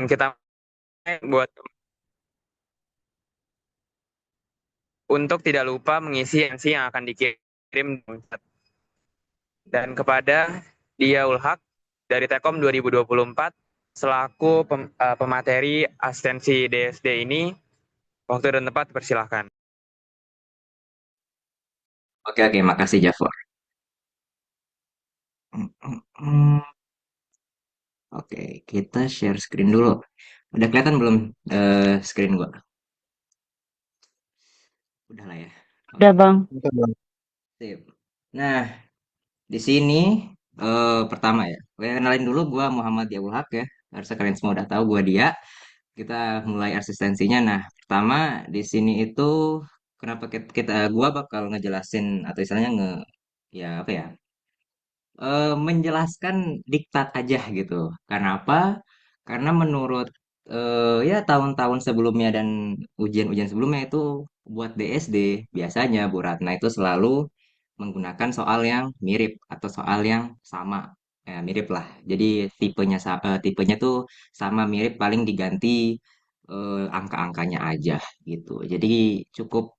kita buat untuk tidak lupa mengisi NC yang akan dikirim dan kepada Dia Ulhak dari Telkom 2024 selaku pemateri asistensi DSD ini, waktu dan tempat persilahkan. Oke, oke, makasih Jafar. Oke, kita share screen dulu. Udah kelihatan belum screen gua? Udah lah ya. Udah Oke, Bang. sip. Nah, di sini pertama ya, gue kenalin dulu gua Muhammad Diabul Haq ya. Harusnya kalian semua udah tahu gua dia. Kita mulai asistensinya. Nah, pertama di sini itu kenapa gua bakal ngejelasin atau istilahnya ya apa ya? Menjelaskan diktat aja gitu. Karena apa? Karena menurut ya tahun-tahun sebelumnya dan ujian-ujian sebelumnya itu buat DSD biasanya Bu Ratna itu selalu menggunakan soal yang mirip atau soal yang sama. Ya, mirip lah. Jadi tipenya tuh sama mirip paling diganti angka-angkanya aja gitu. Jadi cukup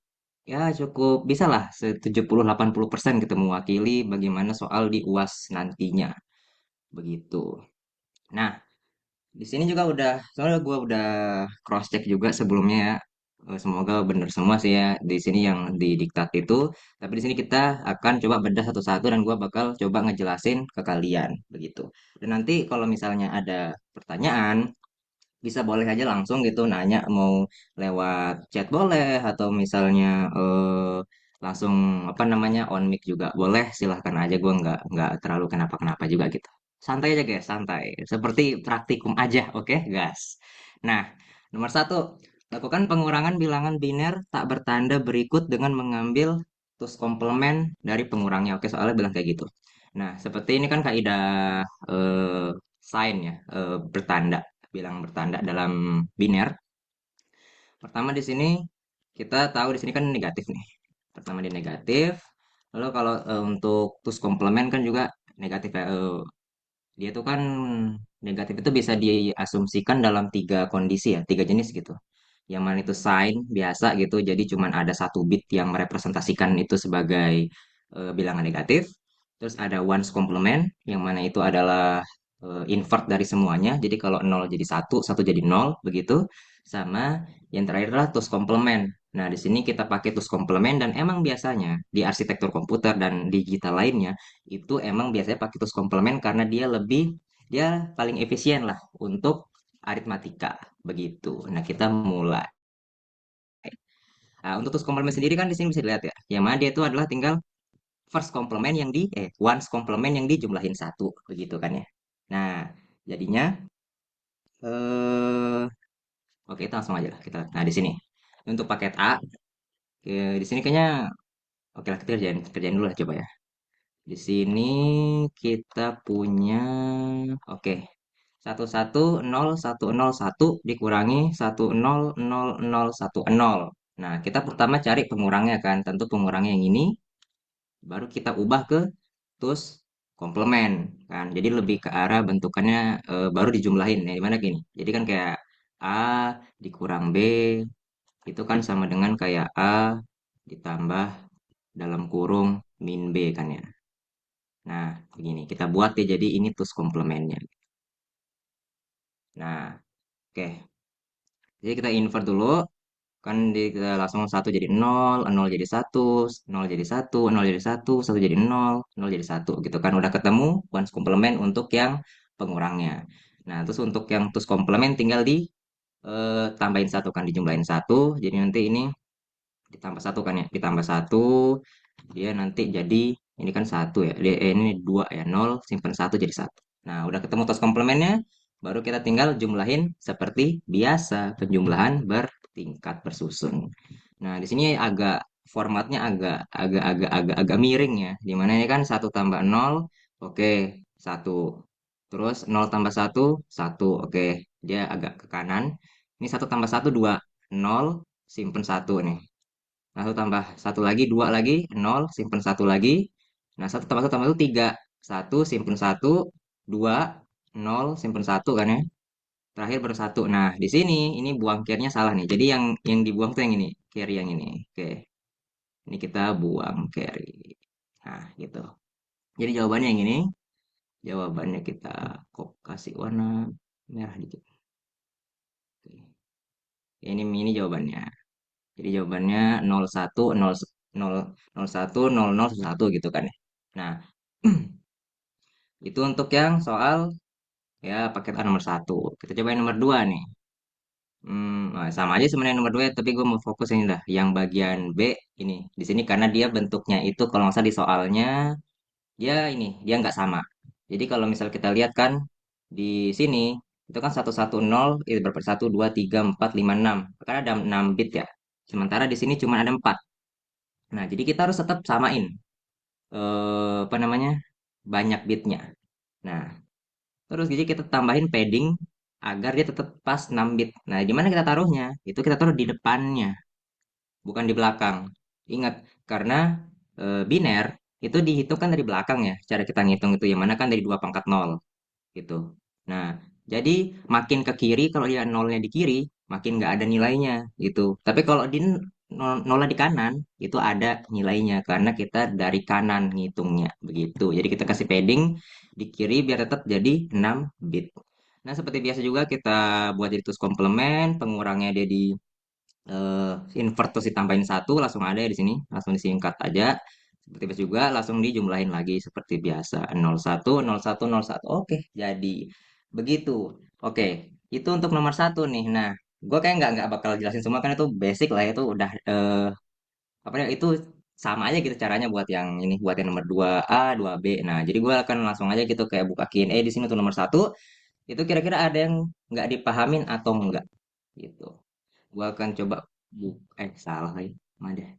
cukup bisa lah 70-80% gitu mewakili bagaimana soal di UAS nantinya begitu. Nah, di sini juga soalnya gue udah cross check juga sebelumnya ya. Semoga bener semua sih ya di sini yang di diktat itu. Tapi di sini kita akan coba bedah satu-satu dan gue bakal coba ngejelasin ke kalian begitu. Dan nanti kalau misalnya ada pertanyaan bisa boleh aja langsung gitu nanya mau lewat chat boleh atau misalnya langsung apa namanya on mic juga boleh silahkan aja gue nggak terlalu kenapa-kenapa juga gitu santai aja guys santai seperti praktikum aja oke guys. Nah, nomor satu, lakukan pengurangan bilangan biner tak bertanda berikut dengan mengambil tus komplement dari pengurangnya. Oke, soalnya bilang kayak gitu. Nah, seperti ini kan kaidah sign ya, bertanda, bilang bertanda dalam biner. Pertama di sini kita tahu di sini kan negatif nih. Pertama dia negatif. Lalu kalau untuk tus komplement kan juga negatif ya. Dia tuh kan negatif itu bisa diasumsikan dalam tiga kondisi ya, tiga jenis gitu. Yang mana itu sign biasa gitu, jadi cuman ada satu bit yang merepresentasikan itu sebagai bilangan negatif. Terus ada ones complement, yang mana itu adalah invert dari semuanya. Jadi kalau nol jadi satu, satu jadi nol, begitu. Sama yang terakhir adalah tus complement. Nah, di sini kita pakai tus complement dan emang biasanya di arsitektur komputer dan digital lainnya itu emang biasanya pakai tus complement karena dia paling efisien lah untuk aritmatika begitu. Nah, kita mulai. Nah, untuk tus complement sendiri kan di sini bisa dilihat ya. Yang mana dia itu adalah tinggal first complement ones complement yang dijumlahin satu begitu kan ya. Nah, jadinya eh oke kita langsung aja lah kita. Nah, di sini untuk paket A di sini kayaknya oke lah kita kerjain dulu lah coba ya. Di sini kita punya oke 1100101 dikurangi 100010. Nah, kita pertama cari pengurangnya kan. Tentu pengurangnya yang ini baru kita ubah ke tus komplement kan. Jadi lebih ke arah bentukannya baru dijumlahin ya gimana gini. Jadi kan kayak A dikurang B itu kan sama dengan kayak A ditambah dalam kurung min B kan ya. Nah, begini kita buat ya jadi ini tus komplementnya. Nah, oke. Jadi kita invert dulu kan kita langsung satu jadi nol jadi satu nol jadi satu nol jadi satu jadi nol jadi satu gitu kan udah ketemu ones complement untuk yang pengurangnya. Nah, terus untuk yang tus complement tinggal tambahin satu kan dijumlahin satu jadi nanti ini ditambah satu kan ya ditambah satu dia nanti jadi ini kan satu ya ini dua ya nol simpan satu jadi satu. Nah, udah ketemu tos komplementnya baru kita tinggal jumlahin seperti biasa penjumlahan bertingkat bersusun. Nah, di sini formatnya agak miring ya dimana ini kan satu tambah nol oke satu terus nol tambah satu satu oke dia agak ke kanan ini satu tambah satu dua nol simpen satu nih. Nah, satu tambah satu lagi, dua lagi, nol, simpen satu lagi. Nah, satu tambah satu tiga. Satu, simpen satu, dua, nol, simpen satu kan ya. terakhir baru satu. Nah, di sini ini buang carry-nya salah nih. Jadi yang dibuang tuh yang ini, carry yang ini. Oke, ini kita buang carry. Nah, gitu. Jadi jawabannya yang ini. Jawabannya kita kok kasih warna merah dikit. Oke. Ini jawabannya. Jadi jawabannya 01 0 0 01 00 1 gitu kan ya. Nah, itu untuk yang soal ya paket A nomor satu. Kita coba yang nomor dua nih. Nah, sama aja sebenarnya nomor dua, tapi gue mau fokus ini dah. Yang bagian B ini di sini karena dia bentuknya itu kalau nggak salah di soalnya dia ini dia nggak sama. Jadi kalau misal kita lihat kan di sini itu kan 110 itu berapa? 1 2 3 4 5 6. Karena ada 6 bit ya. Sementara di sini cuma ada 4. Nah, jadi kita harus tetap samain apa namanya? Banyak bitnya. Nah, terus jadi kita tambahin padding agar dia tetap pas 6 bit. Nah, di mana kita taruhnya? Itu kita taruh di depannya, bukan di belakang. Ingat, karena biner itu dihitung kan dari belakang ya. Cara kita ngitung itu yang mana kan dari 2 pangkat nol gitu. Nah, jadi makin ke kiri kalau dia nolnya di kiri, makin nggak ada nilainya gitu. Tapi kalau di nolnya di kanan, itu ada nilainya karena kita dari kanan ngitungnya begitu. Jadi kita kasih padding di kiri biar tetap jadi 6 bit. Nah, seperti biasa juga kita buat jadi terus komplement, pengurangnya dia di invert terus ditambahin satu langsung ada ya di sini, langsung disingkat aja. Seperti biasa juga langsung dijumlahin lagi seperti biasa 01 01 01. Oke, jadi begitu. Oke, itu untuk nomor satu nih. Nah, gue kayak nggak bakal jelasin semua kan itu basic lah itu udah apa ya itu sama aja gitu caranya buat yang ini buat yang nomor 2A 2B. Nah, jadi gue akan langsung aja gitu kayak buka Q&A di sini untuk nomor satu. Itu kira-kira ada yang nggak dipahamin atau enggak gitu. Gua akan coba salah lagi. Mana deh?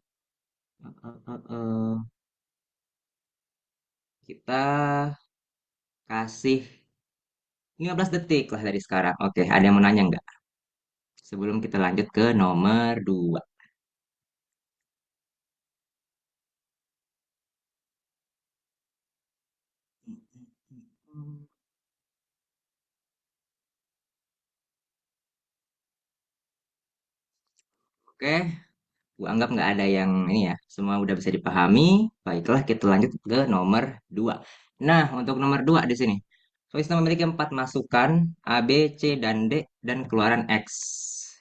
Kita kasih 15 detik lah dari sekarang. Oke, ada yang mau nanya nggak? Sebelum kita lanjut ke nomor 2. Oke, gua anggap nggak ada yang ini ya. Semua udah bisa dipahami. Baiklah, kita lanjut ke nomor 2. Nah, untuk nomor 2 di sini. Soal memiliki 4 masukan A, B, C, dan D dan keluaran X.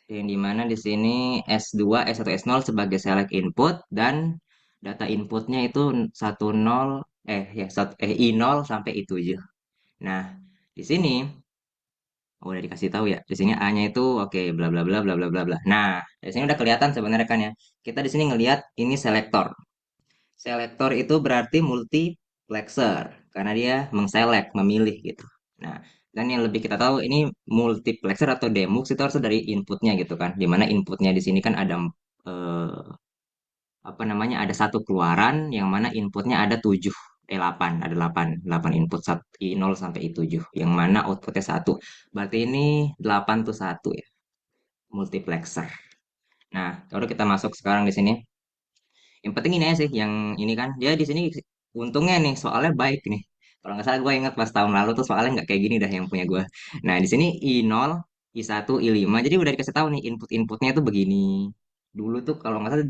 Yang dimana di sini S2, S1, S0 sebagai select input dan data inputnya itu 10 I0 sampai I7. Nah, di sini udah dikasih tahu ya. Di sini A-nya itu oke bla bla bla bla bla bla bla. Nah, di sini udah kelihatan sebenarnya kan ya. Kita di sini ngelihat ini selektor. Selektor itu berarti multiplexer karena dia mengselect, memilih gitu. Nah, dan yang lebih kita tahu ini multiplexer atau demux itu harus dari inputnya gitu kan. Dimana inputnya di sini kan ada eh, apa namanya ada satu keluaran yang mana inputnya ada 7 8 ada 8 input I0 sampai I7 yang mana outputnya satu. Berarti ini 8 tuh satu ya, multiplexer. Nah, kalau kita masuk sekarang di sini. Yang penting ini aja sih, yang ini kan dia di sini untungnya nih soalnya baik nih. Kalau nggak salah gue ingat pas tahun lalu tuh soalnya nggak kayak gini dah yang punya gue. Nah di sini I0, I1, I5, jadi udah dikasih tahu nih inputnya tuh begini. Dulu tuh kalau nggak salah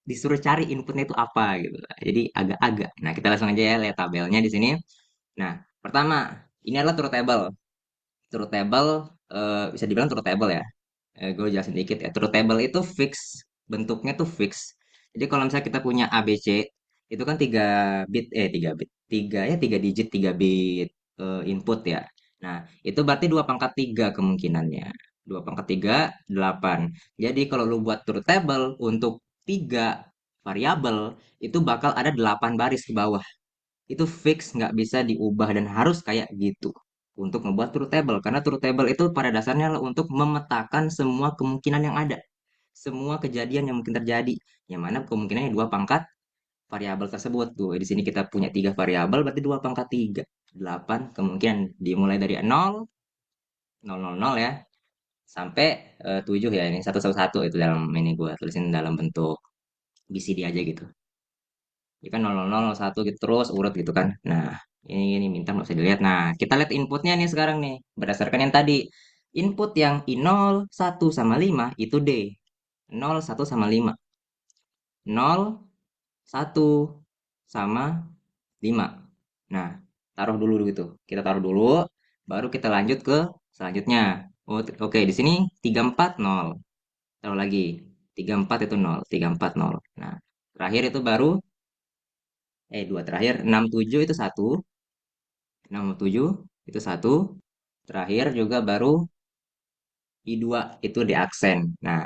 disuruh cari inputnya itu apa gitu. Jadi agak-agak. Nah kita langsung aja ya lihat tabelnya di sini. Nah pertama ini adalah truth table. Truth table bisa dibilang truth table ya. Gue jelasin dikit ya. Truth table itu fix, bentuknya tuh fix. Jadi kalau misalnya kita punya ABC, itu kan 3 bit, 3 digit, 3 bit input ya. Nah, itu berarti 2 pangkat 3 kemungkinannya. 2 pangkat 3, 8. Jadi kalau lu buat truth table untuk 3 variabel, itu bakal ada 8 baris ke bawah. Itu fix, nggak bisa diubah dan harus kayak gitu untuk membuat truth table. Karena truth table itu pada dasarnya adalah untuk memetakan semua kemungkinan yang ada, semua kejadian yang mungkin terjadi, yang mana kemungkinannya 2 pangkat variabel tersebut tuh. Di sini kita punya 3 variabel, berarti 2 pangkat 3, 8 kemungkinan dimulai dari 0, 0, 0, 0 ya, sampai 7 ya. Ini satu satu satu itu dalam ini gua tulisin dalam bentuk BCD aja gitu. Ya kan 0001 gitu terus urut gitu kan. Nah, ini minta nggak usah dilihat. Nah, kita lihat inputnya nih sekarang nih. Berdasarkan yang tadi. Input yang I0, 1 sama 5 itu D. 0, 1 sama 5. 0, 1 sama 5. Nah, taruh dulu gitu. Kita taruh dulu, baru kita lanjut ke selanjutnya. Oh, oke, di sini 3, 4, 0. Taruh lagi. 3, 4 itu 0. 3, 4, 0. Nah, terakhir itu baru, dua terakhir. 6, 7 itu satu. 6, 7 itu satu. Terakhir juga baru I2 itu di aksen. Nah,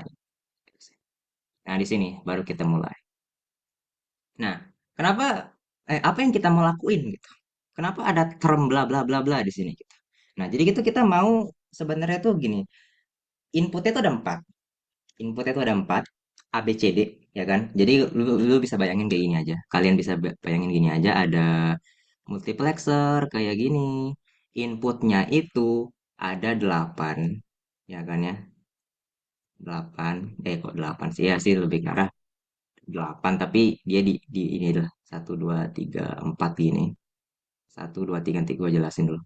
di sini baru kita mulai. Nah, kenapa, apa yang kita mau lakuin gitu? Kenapa ada term bla bla bla bla di sini gitu? Nah, jadi gitu kita mau sebenarnya tuh gini, inputnya tuh ada empat. Inputnya tuh ada empat, A, B, C, D, ya kan? Jadi lu bisa bayangin kayak gini aja. Kalian bisa bayangin gini aja, ada multiplexer kayak gini. Inputnya itu ada 8, ya kan ya? 8, kok 8 sih? Ya sih lebih ke arah 8, tapi dia di ini adalah 1, 2, 3, 4 gini. 1, 2, 3, nanti gue jelasin dulu.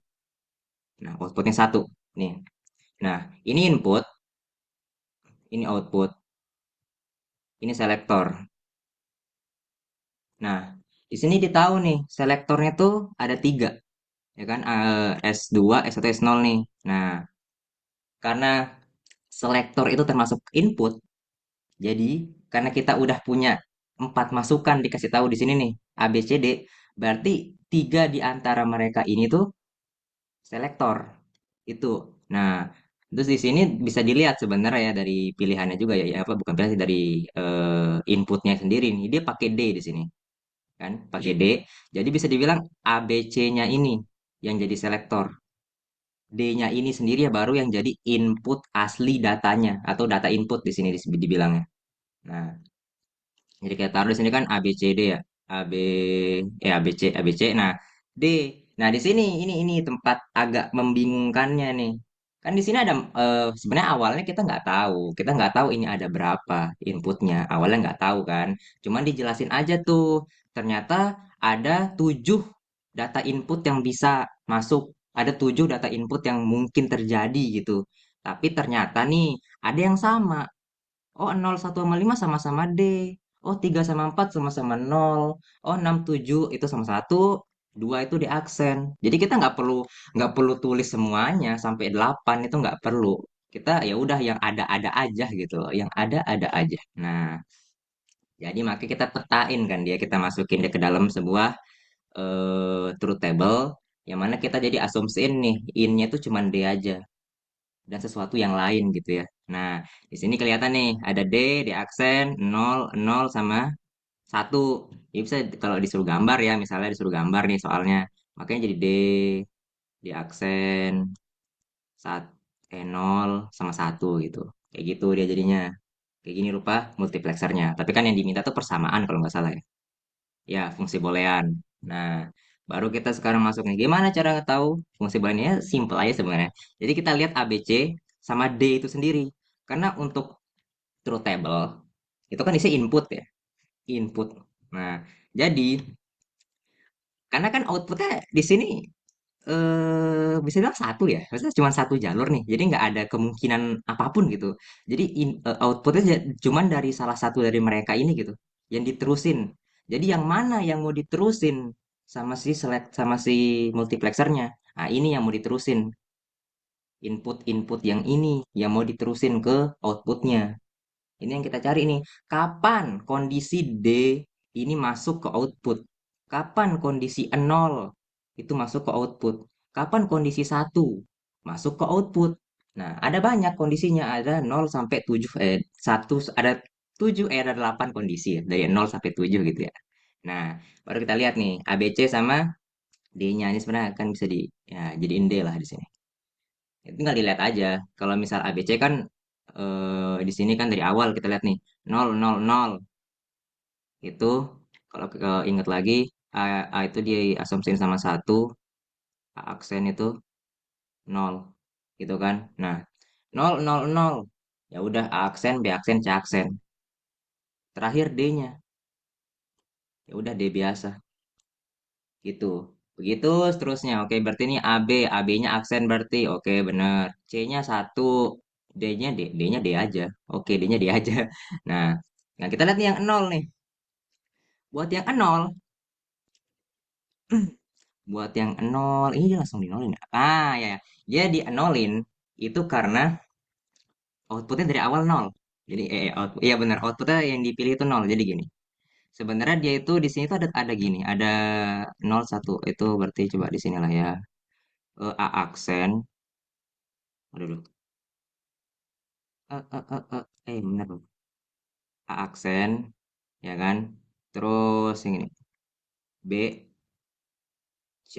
Nah, outputnya satu. Nih. Nah, ini input, ini output, ini selektor. Nah, di sini ditahu nih, selektornya tuh ada tiga, ya kan? S2, S1, S0 nih. Nah, karena selektor itu termasuk input, jadi karena kita udah punya empat masukan dikasih tahu di sini nih, A, B, C, D, berarti tiga di antara mereka ini tuh selektor itu. Nah, terus di sini bisa dilihat sebenarnya ya dari pilihannya juga ya, ya apa bukan pilihan sih, dari inputnya sendiri nih. Dia pakai D di sini kan, pakai D. Jadi bisa dibilang A B C-nya ini yang jadi selektor. D-nya ini sendiri ya baru yang jadi input asli datanya atau data input di sini dibilangnya. Nah, jadi kita taruh di sini kan A B C D ya. A B A B C A B C. Nah, D. Nah, di sini ini tempat agak membingungkannya nih. Kan di sini ada sebenarnya awalnya kita nggak tahu. Kita nggak tahu ini ada berapa inputnya. Awalnya nggak tahu kan. Cuman dijelasin aja tuh. Ternyata ada 7 data input yang bisa masuk. Ada 7 data input yang mungkin terjadi gitu. Tapi ternyata nih ada yang sama. Oh, 0, 1 sama 5 sama-sama D. Oh, 3 sama 4 sama-sama 0. Oh, 6, 7 itu sama satu, 2 itu di aksen. Jadi kita nggak perlu tulis semuanya sampai 8 itu nggak perlu. Kita ya udah yang ada-ada aja gitu loh, yang ada-ada aja. Nah, jadi makanya kita petain kan dia, kita masukin dia ke dalam sebuah truth table yang mana kita jadi asumsiin nih in-nya itu cuman D aja dan sesuatu yang lain gitu ya. Nah, di sini kelihatan nih ada D di aksen 0, 0 sama 1. Ya bisa kalau disuruh gambar ya, misalnya disuruh gambar nih soalnya. Makanya jadi D di aksen 0 sama 1 gitu. Kayak gitu dia jadinya. Kayak gini rupa multiplexernya. Tapi kan yang diminta tuh persamaan kalau nggak salah ya. Ya, fungsi boolean. Nah, baru kita sekarang masuk nih. Gimana cara tahu fungsi booleannya? Simple aja sebenarnya. Jadi kita lihat A, B, C sama D itu sendiri. Karena untuk truth table itu kan isi input ya, input. Nah, jadi karena kan outputnya di sini bisa bilang satu ya, maksudnya cuma satu jalur nih, jadi nggak ada kemungkinan apapun gitu. Jadi outputnya cuman dari salah satu dari mereka ini gitu, yang diterusin. Jadi yang mana yang mau diterusin sama si select sama si multiplexernya? Nah, ini yang mau diterusin, input-input yang ini yang mau diterusin ke outputnya. Ini yang kita cari nih. Kapan kondisi D ini masuk ke output? Kapan kondisi 0 itu masuk ke output? Kapan kondisi 1 masuk ke output? Nah, ada banyak kondisinya. Ada 0 sampai 7, 1, ada 7, ada 8 kondisi ya. Dari 0 sampai 7 gitu ya. Nah, baru kita lihat nih. A B C sama D-nya ini sebenarnya kan bisa ya, jadiin D lah di sini. Ya, tinggal dilihat aja. Kalau misal ABC kan di sini kan dari awal kita lihat nih 0 0 0 itu kalau ingat lagi A itu diasumsiin sama satu, A aksen itu 0 gitu kan. Nah, 0 0 0 ya udah A aksen, B aksen, C aksen. Terakhir D-nya. Ya udah D biasa gitu. Begitu seterusnya. Oke, berarti ini AB, AB-nya aksen berarti. Oke, benar. C-nya satu, D-nya D, D-nya D aja. Oke, D-nya D aja. Nah, nah kita lihat nih yang nol nih. Buat yang nol, buat yang nol, ini dia langsung dinolin ya. Ah, ya, ya. Dia di nolin itu karena outputnya dari awal nol. Jadi, output, iya benar, outputnya yang dipilih itu nol. Jadi gini. Sebenarnya dia itu di sini tuh ada gini, ada nol satu itu berarti coba di sinilah ya. A aksen. Aduh, aduh. Bener loh. A aksen, ya kan? Terus yang ini B, C,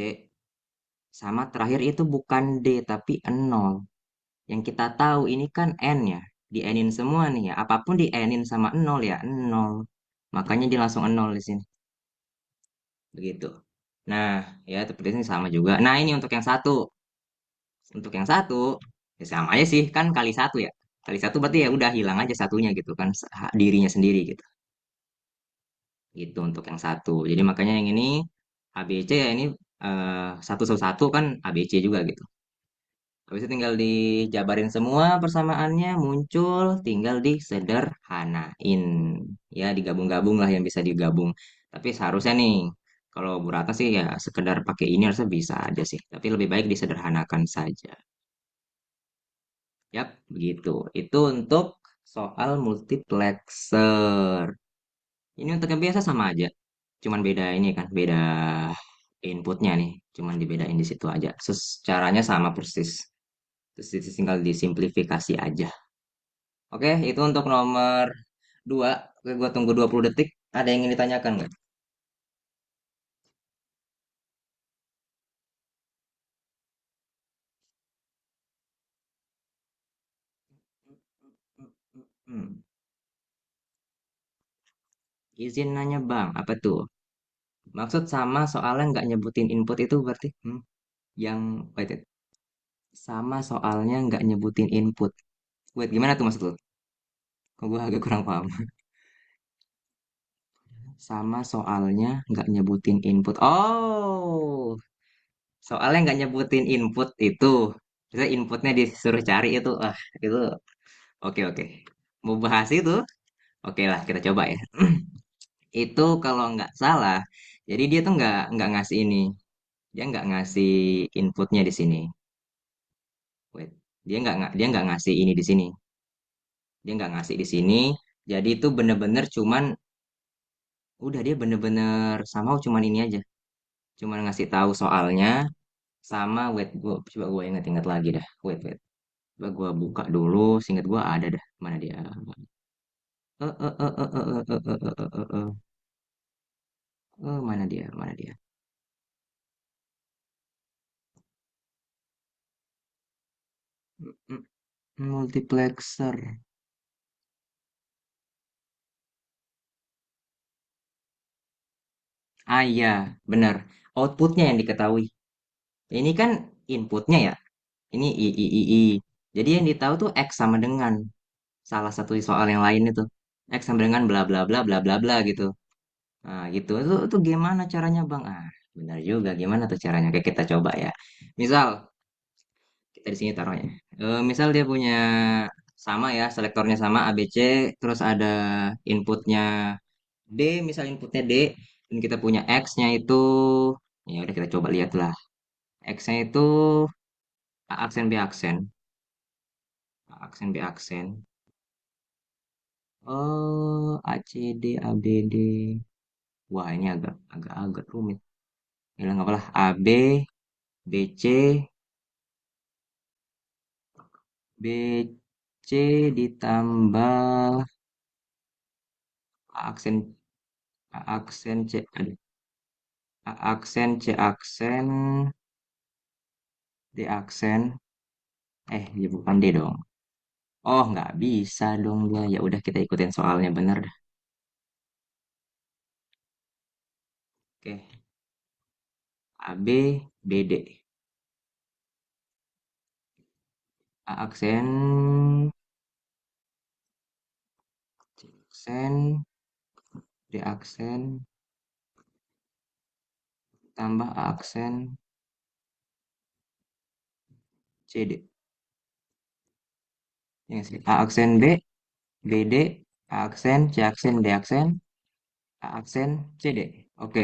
sama terakhir itu bukan D tapi nol. Yang kita tahu ini kan N ya. Di N-in semua nih ya. Apapun di N-in sama nol ya nol. Makanya dia langsung nol di sini. Begitu. Nah, ya seperti ini sama juga. Nah, ini untuk yang satu. Untuk yang satu, ya sama aja sih. Kan kali satu ya. Kali satu berarti ya udah hilang aja satunya gitu kan. Dirinya sendiri gitu. Gitu untuk yang satu. Jadi makanya yang ini ABC ya ini satu satu satu kan ABC juga gitu. Habis itu tinggal dijabarin semua persamaannya muncul, tinggal disederhanain. Ya digabung-gabung lah yang bisa digabung. Tapi seharusnya nih kalau Bu Ratna sih ya sekedar pakai ini harusnya bisa aja sih. Tapi lebih baik disederhanakan saja. Yap, begitu. Itu untuk soal multiplexer. Ini untuk yang biasa sama aja. Cuman beda ini kan, beda inputnya nih. Cuman dibedain di situ aja. Caranya sama persis. Terus tinggal disimplifikasi aja. Oke, itu untuk nomor 2. Oke, gua tunggu 20 detik. Ada yang ingin ditanyakan nggak? Hmm. Izin nanya bang, apa tuh? Maksud sama soalnya nggak nyebutin input itu berarti yang wait, wait. Sama soalnya nggak nyebutin input. Wait, gimana tuh maksud lu? Kok gue agak kurang paham. Sama soalnya nggak nyebutin input. Oh, soalnya nggak nyebutin input itu. Misalnya inputnya disuruh cari itu. Itu oke oke. Mau bahas itu? Oke lah, kita coba ya. Itu kalau nggak salah, jadi dia tuh nggak ngasih ini. Dia nggak ngasih inputnya di sini. Wait, dia nggak ngasih ini di sini. Dia nggak ngasih di sini. Jadi itu bener-bener cuman udah dia bener-bener sama cuman ini aja. Cuman ngasih tahu soalnya sama wait gua coba gue inget-inget lagi dah. Wait wait. Coba gue buka dulu, seinget gue ada dah. Mana dia? Mana dia? Mana dia? Mm, Multiplexer. Ah iya, benar. Outputnya yang diketahui. Ini kan inputnya ya. Ini I. Jadi yang ditahu tuh X sama dengan salah satu soal yang lain itu. X sama dengan bla bla bla bla bla bla gitu. Nah, gitu. Itu gimana caranya, Bang? Benar juga. Gimana tuh caranya? Kayak kita coba ya. Misal kita di sini taruhnya. Misal dia punya sama ya, selektornya sama ABC, terus ada inputnya D, misal inputnya D, dan kita punya X-nya itu, ya udah kita coba lihat lah. X-nya itu A aksen B aksen, A aksen B aksen. Oh, ACD, ABD. Wah, ini agak rumit. Ya nggak apa-lah. AB, BC, BC ditambah A aksen A aksen C, aduh, A aksen C aksen D aksen. Ya bukan D dong. Oh, nggak bisa dong dia. Ya udah kita ikutin soalnya bener dah. Oke, AB, BD. A aksen, C aksen, D aksen, tambah aksen CD. Ya nggak sih? A aksen B, BD, A aksen, C aksen, D aksen, A aksen, CD. Oke,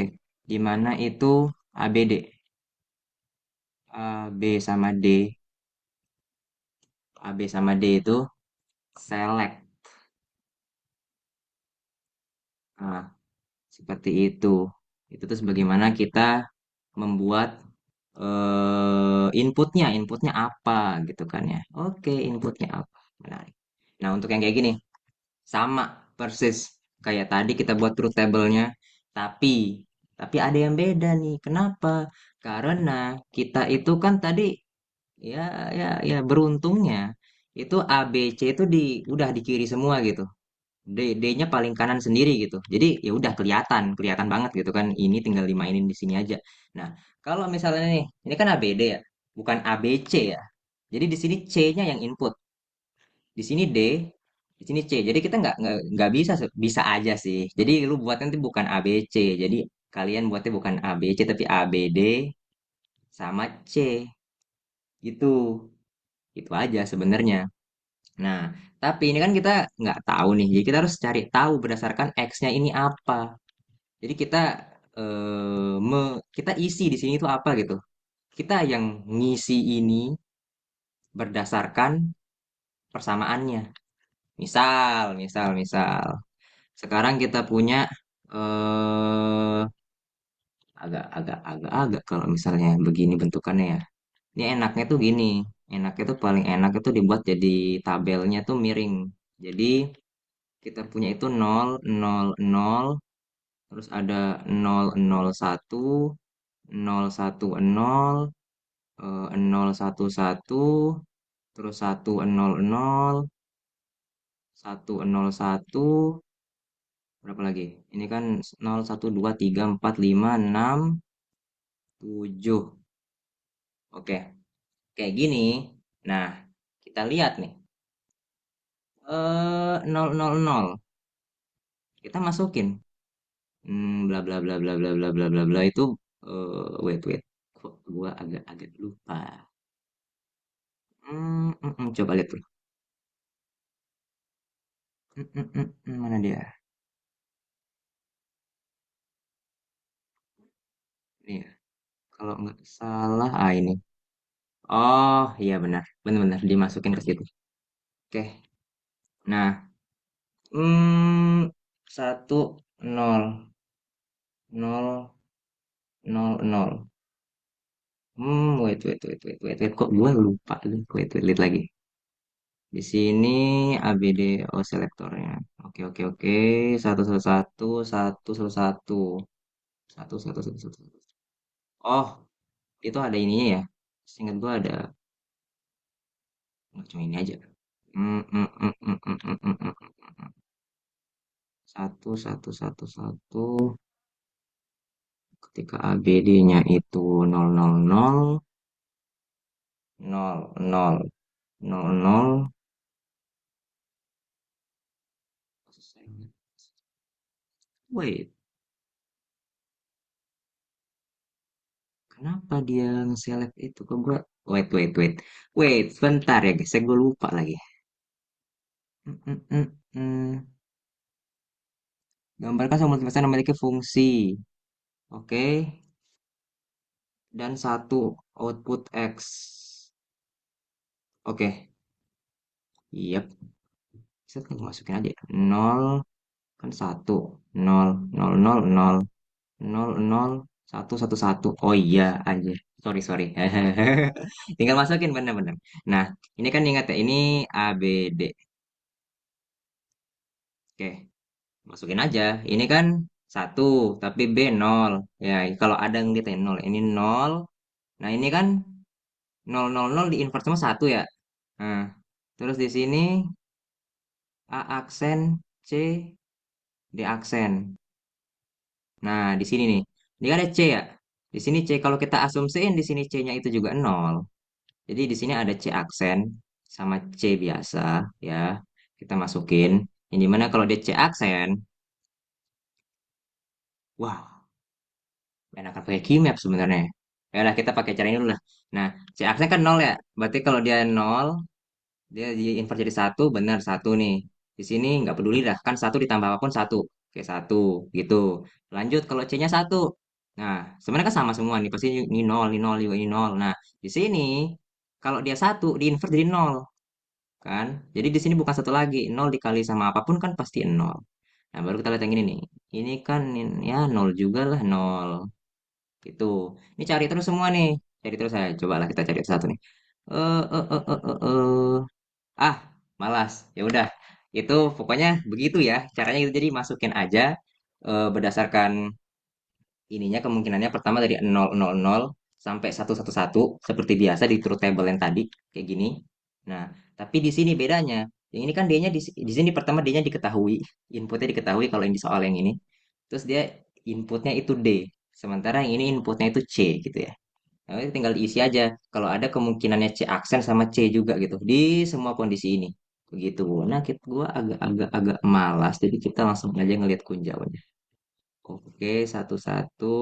di mana itu ABD? A, B sama D. A, B sama D itu select. Nah, seperti itu. Itu tuh sebagaimana kita membuat inputnya apa gitu kan ya. Oke, inputnya apa? Menarik. Nah, untuk yang kayak gini, sama persis kayak tadi kita buat truth table-nya, tapi ada yang beda nih. Kenapa? Karena kita itu kan tadi ya ya beruntungnya itu A B C itu udah di kiri semua gitu. D-nya paling kanan sendiri gitu. Jadi ya udah kelihatan banget gitu kan. Ini tinggal dimainin di sini aja. Nah, kalau misalnya nih, ini kan ABD ya, bukan ABC ya. Jadi di sini C-nya yang input, di sini D, di sini C. Jadi kita nggak bisa bisa aja sih. Jadi lu buat nanti bukan ABC. Jadi kalian buatnya bukan ABC tapi ABD sama C gitu. Itu aja sebenarnya. Nah, tapi ini kan kita nggak tahu nih. Jadi kita harus cari tahu berdasarkan X-nya ini apa. Jadi kita isi di sini itu apa gitu. Kita yang ngisi ini berdasarkan persamaannya. Misal. Sekarang kita punya eh agak kalau misalnya begini bentukannya ya. Ini enaknya tuh gini. Enaknya tuh paling enak itu dibuat jadi tabelnya tuh miring. Jadi kita punya itu 0, 0, 0, terus ada 0, 0, 1, 0, 1, 0, 0, 1, 1, terus 1, 0, 0, 1, 0, 1, berapa lagi? Ini kan 0, 1, 2, 3, 4, 5, 6, 7. Oke, kayak gini. Nah, kita lihat nih. 0, 0, 0. Kita masukin. Bla bla bla bla bla bla bla bla bla itu wait. Kok gua agak-agak lupa. Coba lihat dulu. Mana dia? Ini ya. Kalau nggak salah, ini. Oh, iya benar. Benar-benar dimasukin ke situ. Oke. Nah, hmm, 1, 0, 0, 0, 0. Wait. Kok gue lupa lagi? Wait, lihat lagi. Di sini ABD selektornya. Oke. 1, 1, 1, 1, 1, 1. 1, 1, 1, 1, 1. Oh, itu ada ininya ya. Seingat gue ada, nggak cuma ini aja. 1, 1, 1, 1. Ketika ABD-nya itu 0, 0, 0, 0, 0, 0, 0. Wait, kenapa dia nge-select itu ke gua? Wait, sebentar ya guys, saya gue lupa lagi. Mm, mm, mm, mm. Gambarkan sebuah multiplexer memiliki fungsi, oke, dan satu output X. Oke, yep. Saya tinggal masukin aja. 0 kan 1, 0, 0, 0, 0, 0, 0, 1, 1, 1. Oh iya aja. Sorry. Tinggal masukin bener-bener. Nah, ini kan ingat ya, ini A, B, D. Oke, masukin aja. Ini kan 1, tapi B 0. Ya, kalau ada yang ditanya 0, ini 0. Nah, ini kan 0, 0, 0 di invert sama 1 ya. Nah, terus di sini A aksen, C, D aksen. Nah, di sini nih. Ini kan ada C ya. Di sini C, kalau kita asumsiin di sini C-nya itu juga 0. Jadi di sini ada C aksen sama C biasa ya. Kita masukin. Yang dimana kalau dia C aksen, wah, enakan pakai Keymap sebenarnya. Ya lah kita pakai cara ini dulu lah. Nah, C aksen kan nol ya. Berarti kalau dia nol, dia di invert jadi satu, benar satu nih. Di sini nggak peduli dah, kan satu ditambah apapun satu. Oke, satu gitu. Lanjut kalau C-nya satu. Nah, sebenarnya kan sama semua nih, pasti ini nol juga ini nol. Nah, di sini kalau dia satu, di invert jadi nol kan. Jadi di sini bukan satu lagi, nol dikali sama apapun kan pasti nol. Nah, baru kita lihat yang ini nih. Ini kan ya nol juga lah, nol. Gitu. Ini cari terus semua nih. Cari terus saya. Cobalah kita cari satu nih. Eh, eh, eh, eh, eh, eh. Ah, malas. Ya udah. Itu pokoknya begitu ya. Caranya itu jadi masukin aja berdasarkan ininya kemungkinannya pertama dari 000 sampai 111 seperti biasa di truth table yang tadi kayak gini. Nah, tapi di sini bedanya. Yang ini kan D-nya di sini pertama D-nya diketahui, inputnya diketahui kalau yang di soal yang ini. Terus dia inputnya itu D, sementara yang ini inputnya itu C gitu ya. Nah, itu tinggal diisi aja. Kalau ada kemungkinannya C aksen sama C juga gitu di semua kondisi ini. Begitu. Nah, gua agak malas, jadi kita langsung aja ngelihat kunjauannya. Oke, satu satu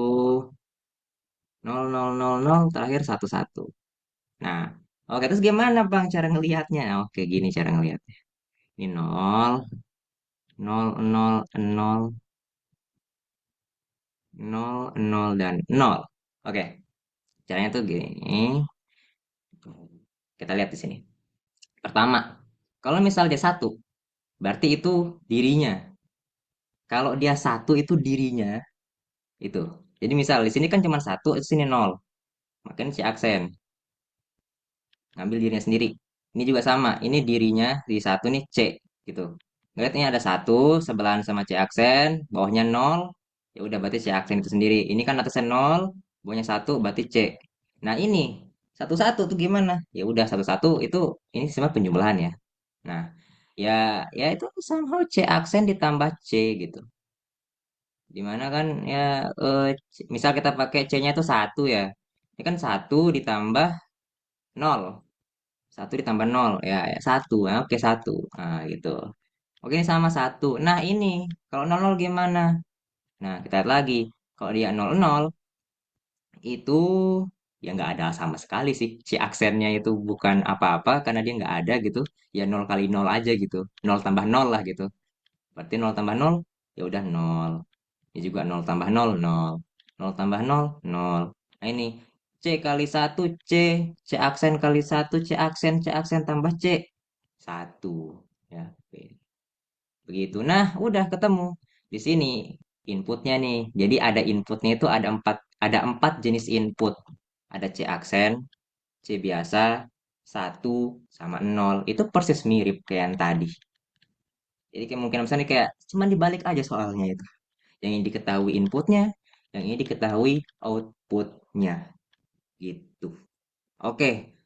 nol nol nol nol terakhir satu satu. Nah, oke terus gimana Bang cara ngelihatnya? Oke, gini cara ngelihatnya. Ini nol nol nol nol nol nol dan nol. Oke, caranya tuh gini. Kita lihat di sini. Pertama, kalau misal dia satu, berarti itu dirinya. Kalau dia satu itu dirinya itu. Jadi misal di sini kan cuma satu, di sini nol. Makanya si aksen ngambil dirinya sendiri. Ini juga sama. Ini dirinya di satu nih C gitu. Lihat ini ada satu sebelahan sama C aksen, bawahnya nol. Ya udah berarti C aksen itu sendiri. Ini kan atasnya nol, bawahnya satu berarti C. Nah ini satu satu tuh gimana? Ya udah satu satu itu ini semua penjumlahan ya. Nah ya ya itu somehow C aksen ditambah C gitu. Dimana kan ya misal kita pakai C-nya itu satu ya. Ini kan satu ditambah nol. Satu ditambah nol ya, ya satu. Nah, oke satu. Nah gitu. Oke ini sama satu. Nah ini kalau nol nol gimana? Nah kita lihat lagi. Kalau dia nol nol itu ya nggak ada sama sekali sih. Si aksennya itu bukan apa-apa karena dia nggak ada gitu. Ya nol kali nol aja gitu. Nol tambah nol lah gitu. Berarti nol tambah nol ya udah nol. Ini juga nol tambah nol nol. Nol tambah nol nol. Nah ini C kali satu C. C aksen kali satu C aksen. C aksen tambah C. Satu. Ya, oke. Begitu. Nah, udah ketemu. Di sini inputnya nih. Jadi ada inputnya itu ada empat jenis input. Ada C aksen, C biasa, satu sama nol. Itu persis mirip kayak yang tadi. Jadi kayak mungkin misalnya kayak cuman dibalik aja soalnya itu. Yang ini diketahui inputnya, yang ini diketahui outputnya. Gitu. Oke,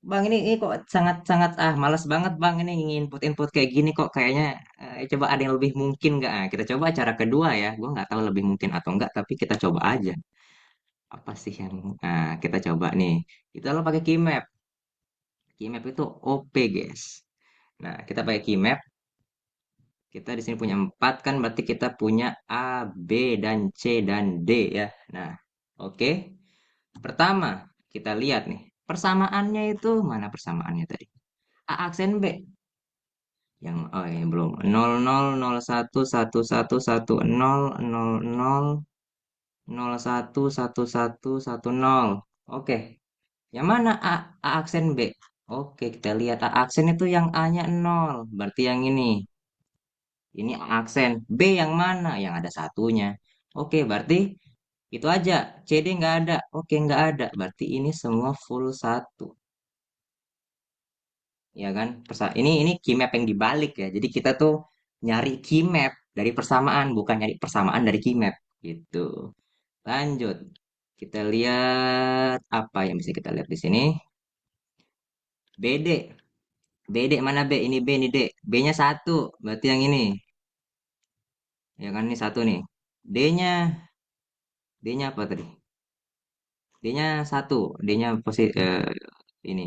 Bang ini kok sangat-sangat malas banget Bang ini input-input kayak gini kok kayaknya coba ada yang lebih mungkin nggak? Kita coba cara kedua ya. Gue nggak tahu lebih mungkin atau enggak, tapi kita coba aja. Apa sih yang kita coba nih? Kita lo pakai Keymap. Keymap itu OP guys. Nah kita pakai Keymap. Kita di sini punya 4 kan berarti kita punya A, B dan C dan D ya. Nah oke. Pertama kita lihat nih persamaannya itu mana persamaannya tadi? A aksen B yang oh ini belum nol nol nol satu satu satu satu nol nol nol nol satu satu satu satu nol. Oke, yang mana A aksen B? Oke, kita lihat A aksen itu yang A-nya nol, berarti yang ini A aksen. B yang mana? Yang ada satunya. Oke, berarti itu aja. CD nggak ada. Oke, nggak ada. Berarti ini semua full satu. Ya kan? Ini key map yang dibalik ya. Jadi kita tuh nyari key map dari persamaan, bukan nyari persamaan dari key map gitu. Lanjut. Kita lihat apa yang bisa kita lihat di sini. BD. BD mana B? Ini B ini D. B-nya satu. Berarti yang ini. Ya kan ini satu nih. D-nya D-nya apa tadi? D-nya satu. D-nya ini.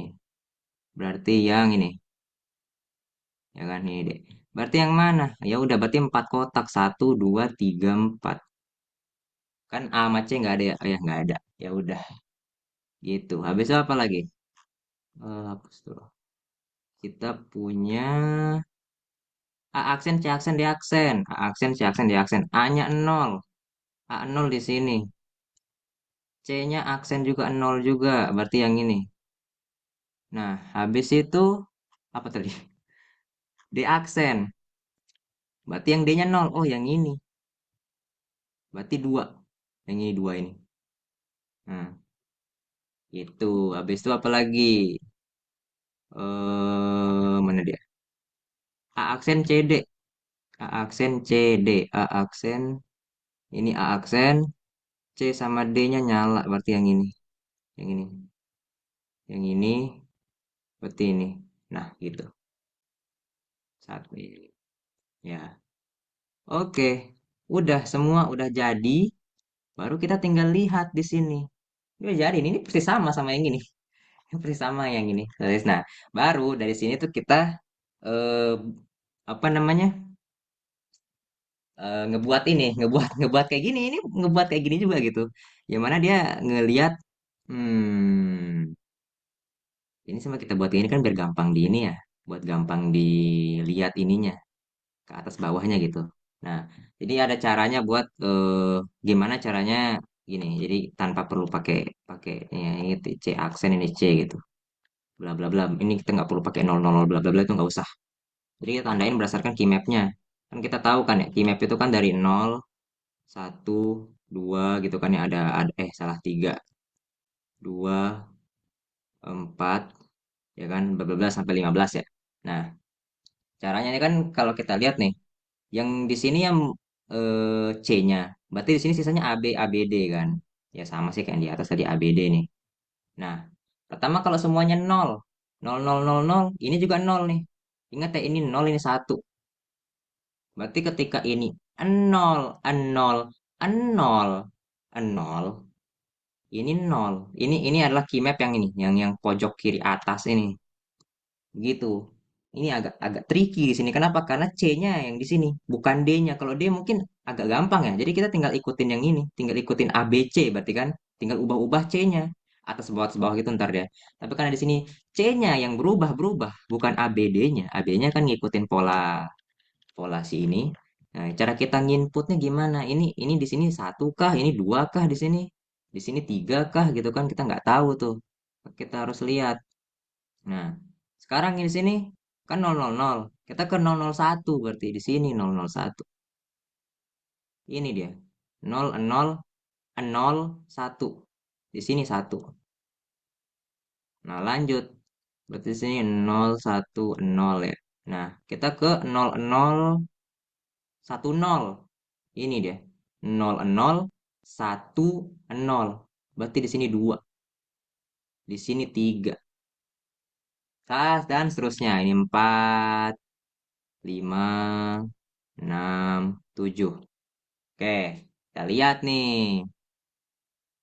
Berarti yang ini. Ya kan ini D. Berarti yang mana? Ya udah berarti empat kotak. Satu, dua, tiga, empat. Kan A sama C nggak ada ya? Oh ya nggak ada. Ya udah gitu. Habis itu apa lagi? Hapus dulu. Kita punya A aksen, C aksen, D aksen. A aksen, C aksen, D aksen. A-nya nol. A nol di sini. C-nya aksen juga nol juga. Berarti yang ini. Nah, habis itu apa tadi? D aksen. Berarti yang D-nya nol. Oh, yang ini. Berarti dua. Yang ini dua ini. Nah, itu. Habis itu apa lagi? Mana dia? A aksen CD. A aksen CD. A aksen. Ini A aksen. C sama D-nya nyala. Berarti yang ini. Yang ini. Yang ini. Berarti ini. Nah, gitu. Satu ini. Ya. Oke. Udah semua udah jadi. Baru kita tinggal lihat di sini. Udah jadi. Ini persis sama yang ini. Persis sama yang ini. Terus, nah, baru dari sini tuh kita eh, apa namanya? Ngebuat ini, ngebuat ngebuat kayak gini, ini ngebuat kayak gini juga gitu. Yang mana dia ngelihat, hmm, ini sama kita buat ini kan biar gampang di ini ya, buat gampang dilihat ininya ke atas bawahnya gitu. Nah, jadi ada caranya buat gimana caranya gini. Jadi tanpa perlu pakai pakai ya, itu C aksen ini C gitu. Bla bla bla. Ini kita nggak perlu pakai 000 bla bla bla itu nggak usah. Jadi kita tandain berdasarkan key map-nya. Kan kita tahu kan ya, key map itu kan dari 1, 2 gitu kan ya ada salah 3, 2, 4 ya kan bla bla bla sampai 15 ya. Nah, caranya ini kan kalau kita lihat nih, yang di sini yang C-nya. Berarti di sini sisanya AB ABD kan. Ya sama sih kayak yang di atas tadi ABD nih. Nah, pertama kalau semuanya nol, nol nol nol nol, ini juga nol nih. Ingat ya ini nol ini satu. Berarti ketika ini nol nol nol nol ini nol. Ini adalah key map yang ini, yang pojok kiri atas ini. Begitu. Ini agak agak tricky di sini. Kenapa? Karena C-nya yang di sini, bukan D-nya. Kalau D mungkin agak gampang ya. Jadi kita tinggal ikutin yang ini, tinggal ikutin A B C berarti kan. Tinggal ubah-ubah C-nya atas bawah gitu ntar deh. Tapi karena di sini C-nya yang berubah-berubah, bukan A B D-nya. A B-nya kan ngikutin pola pola si ini. Nah, cara kita nginputnya gimana? Ini di sini satu kah? Ini dua kah di sini? Di sini tiga kah gitu kan kita nggak tahu tuh. Kita harus lihat. Nah, sekarang di sini kan 000. Kita ke 001 berarti di sini 001. Ini dia. 0001. Di sini satu. Nah, lanjut. Berarti di sini 010 ya. Nah, kita ke 0010. Ini dia. 0010. Berarti di sini 2. Di sini 3. Dan seterusnya. Ini 4, 5, 6, 7. Oke, kita lihat nih.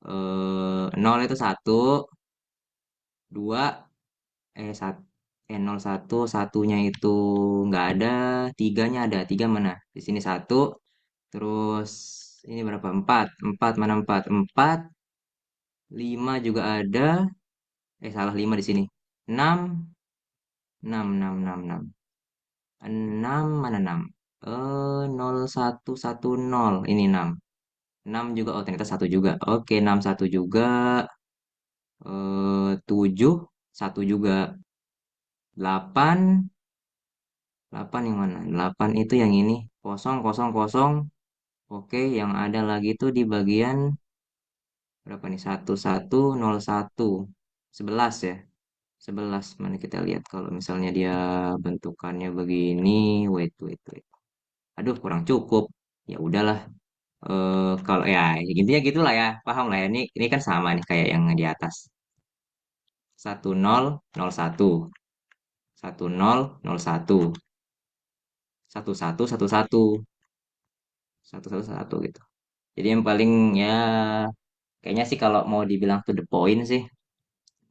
0 itu satu, 2, 1, 01, satunya itu nggak ada, tiganya ada. Tiga mana? Di sini satu, terus ini berapa? 4, 4 mana 4? 4, 5 juga ada. Salah 5 di sini. 6, 6, 6, 6, 6. 6 mana 6? 0110. Ini 6. 6 juga. Oh, ternyata satu juga. Oke, 6 satu juga. 7 satu juga. 8, 8 yang mana? 8 itu yang ini. Kosong, kosong, kosong. Oke, yang ada lagi tuh di bagian berapa nih? 1101. 11 ya. 11 mana kita lihat kalau misalnya dia bentukannya begini. Wait, wait, wait. Aduh, kurang cukup. Ya udahlah. Kalau ya intinya gitulah ya. Paham lah ya. Ini kan sama nih kayak yang di atas. 1001, 1001, 1111, 111 gitu. Jadi yang paling ya kayaknya sih kalau mau dibilang to the point sih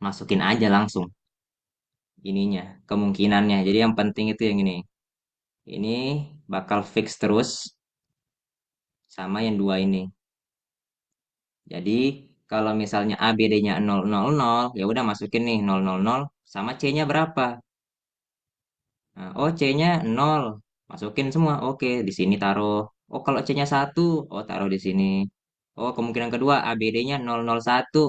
masukin aja langsung ininya kemungkinannya. Jadi yang penting itu yang ini. Ini bakal fix terus sama yang dua ini. Jadi kalau misalnya ABD-nya 000, ya udah masukin nih 000 sama C-nya berapa? Nah, oh C-nya 0, masukin semua. Oke, di sini taruh. Oh kalau C-nya 1, oh taruh di sini. Oh kemungkinan kedua ABD-nya 001.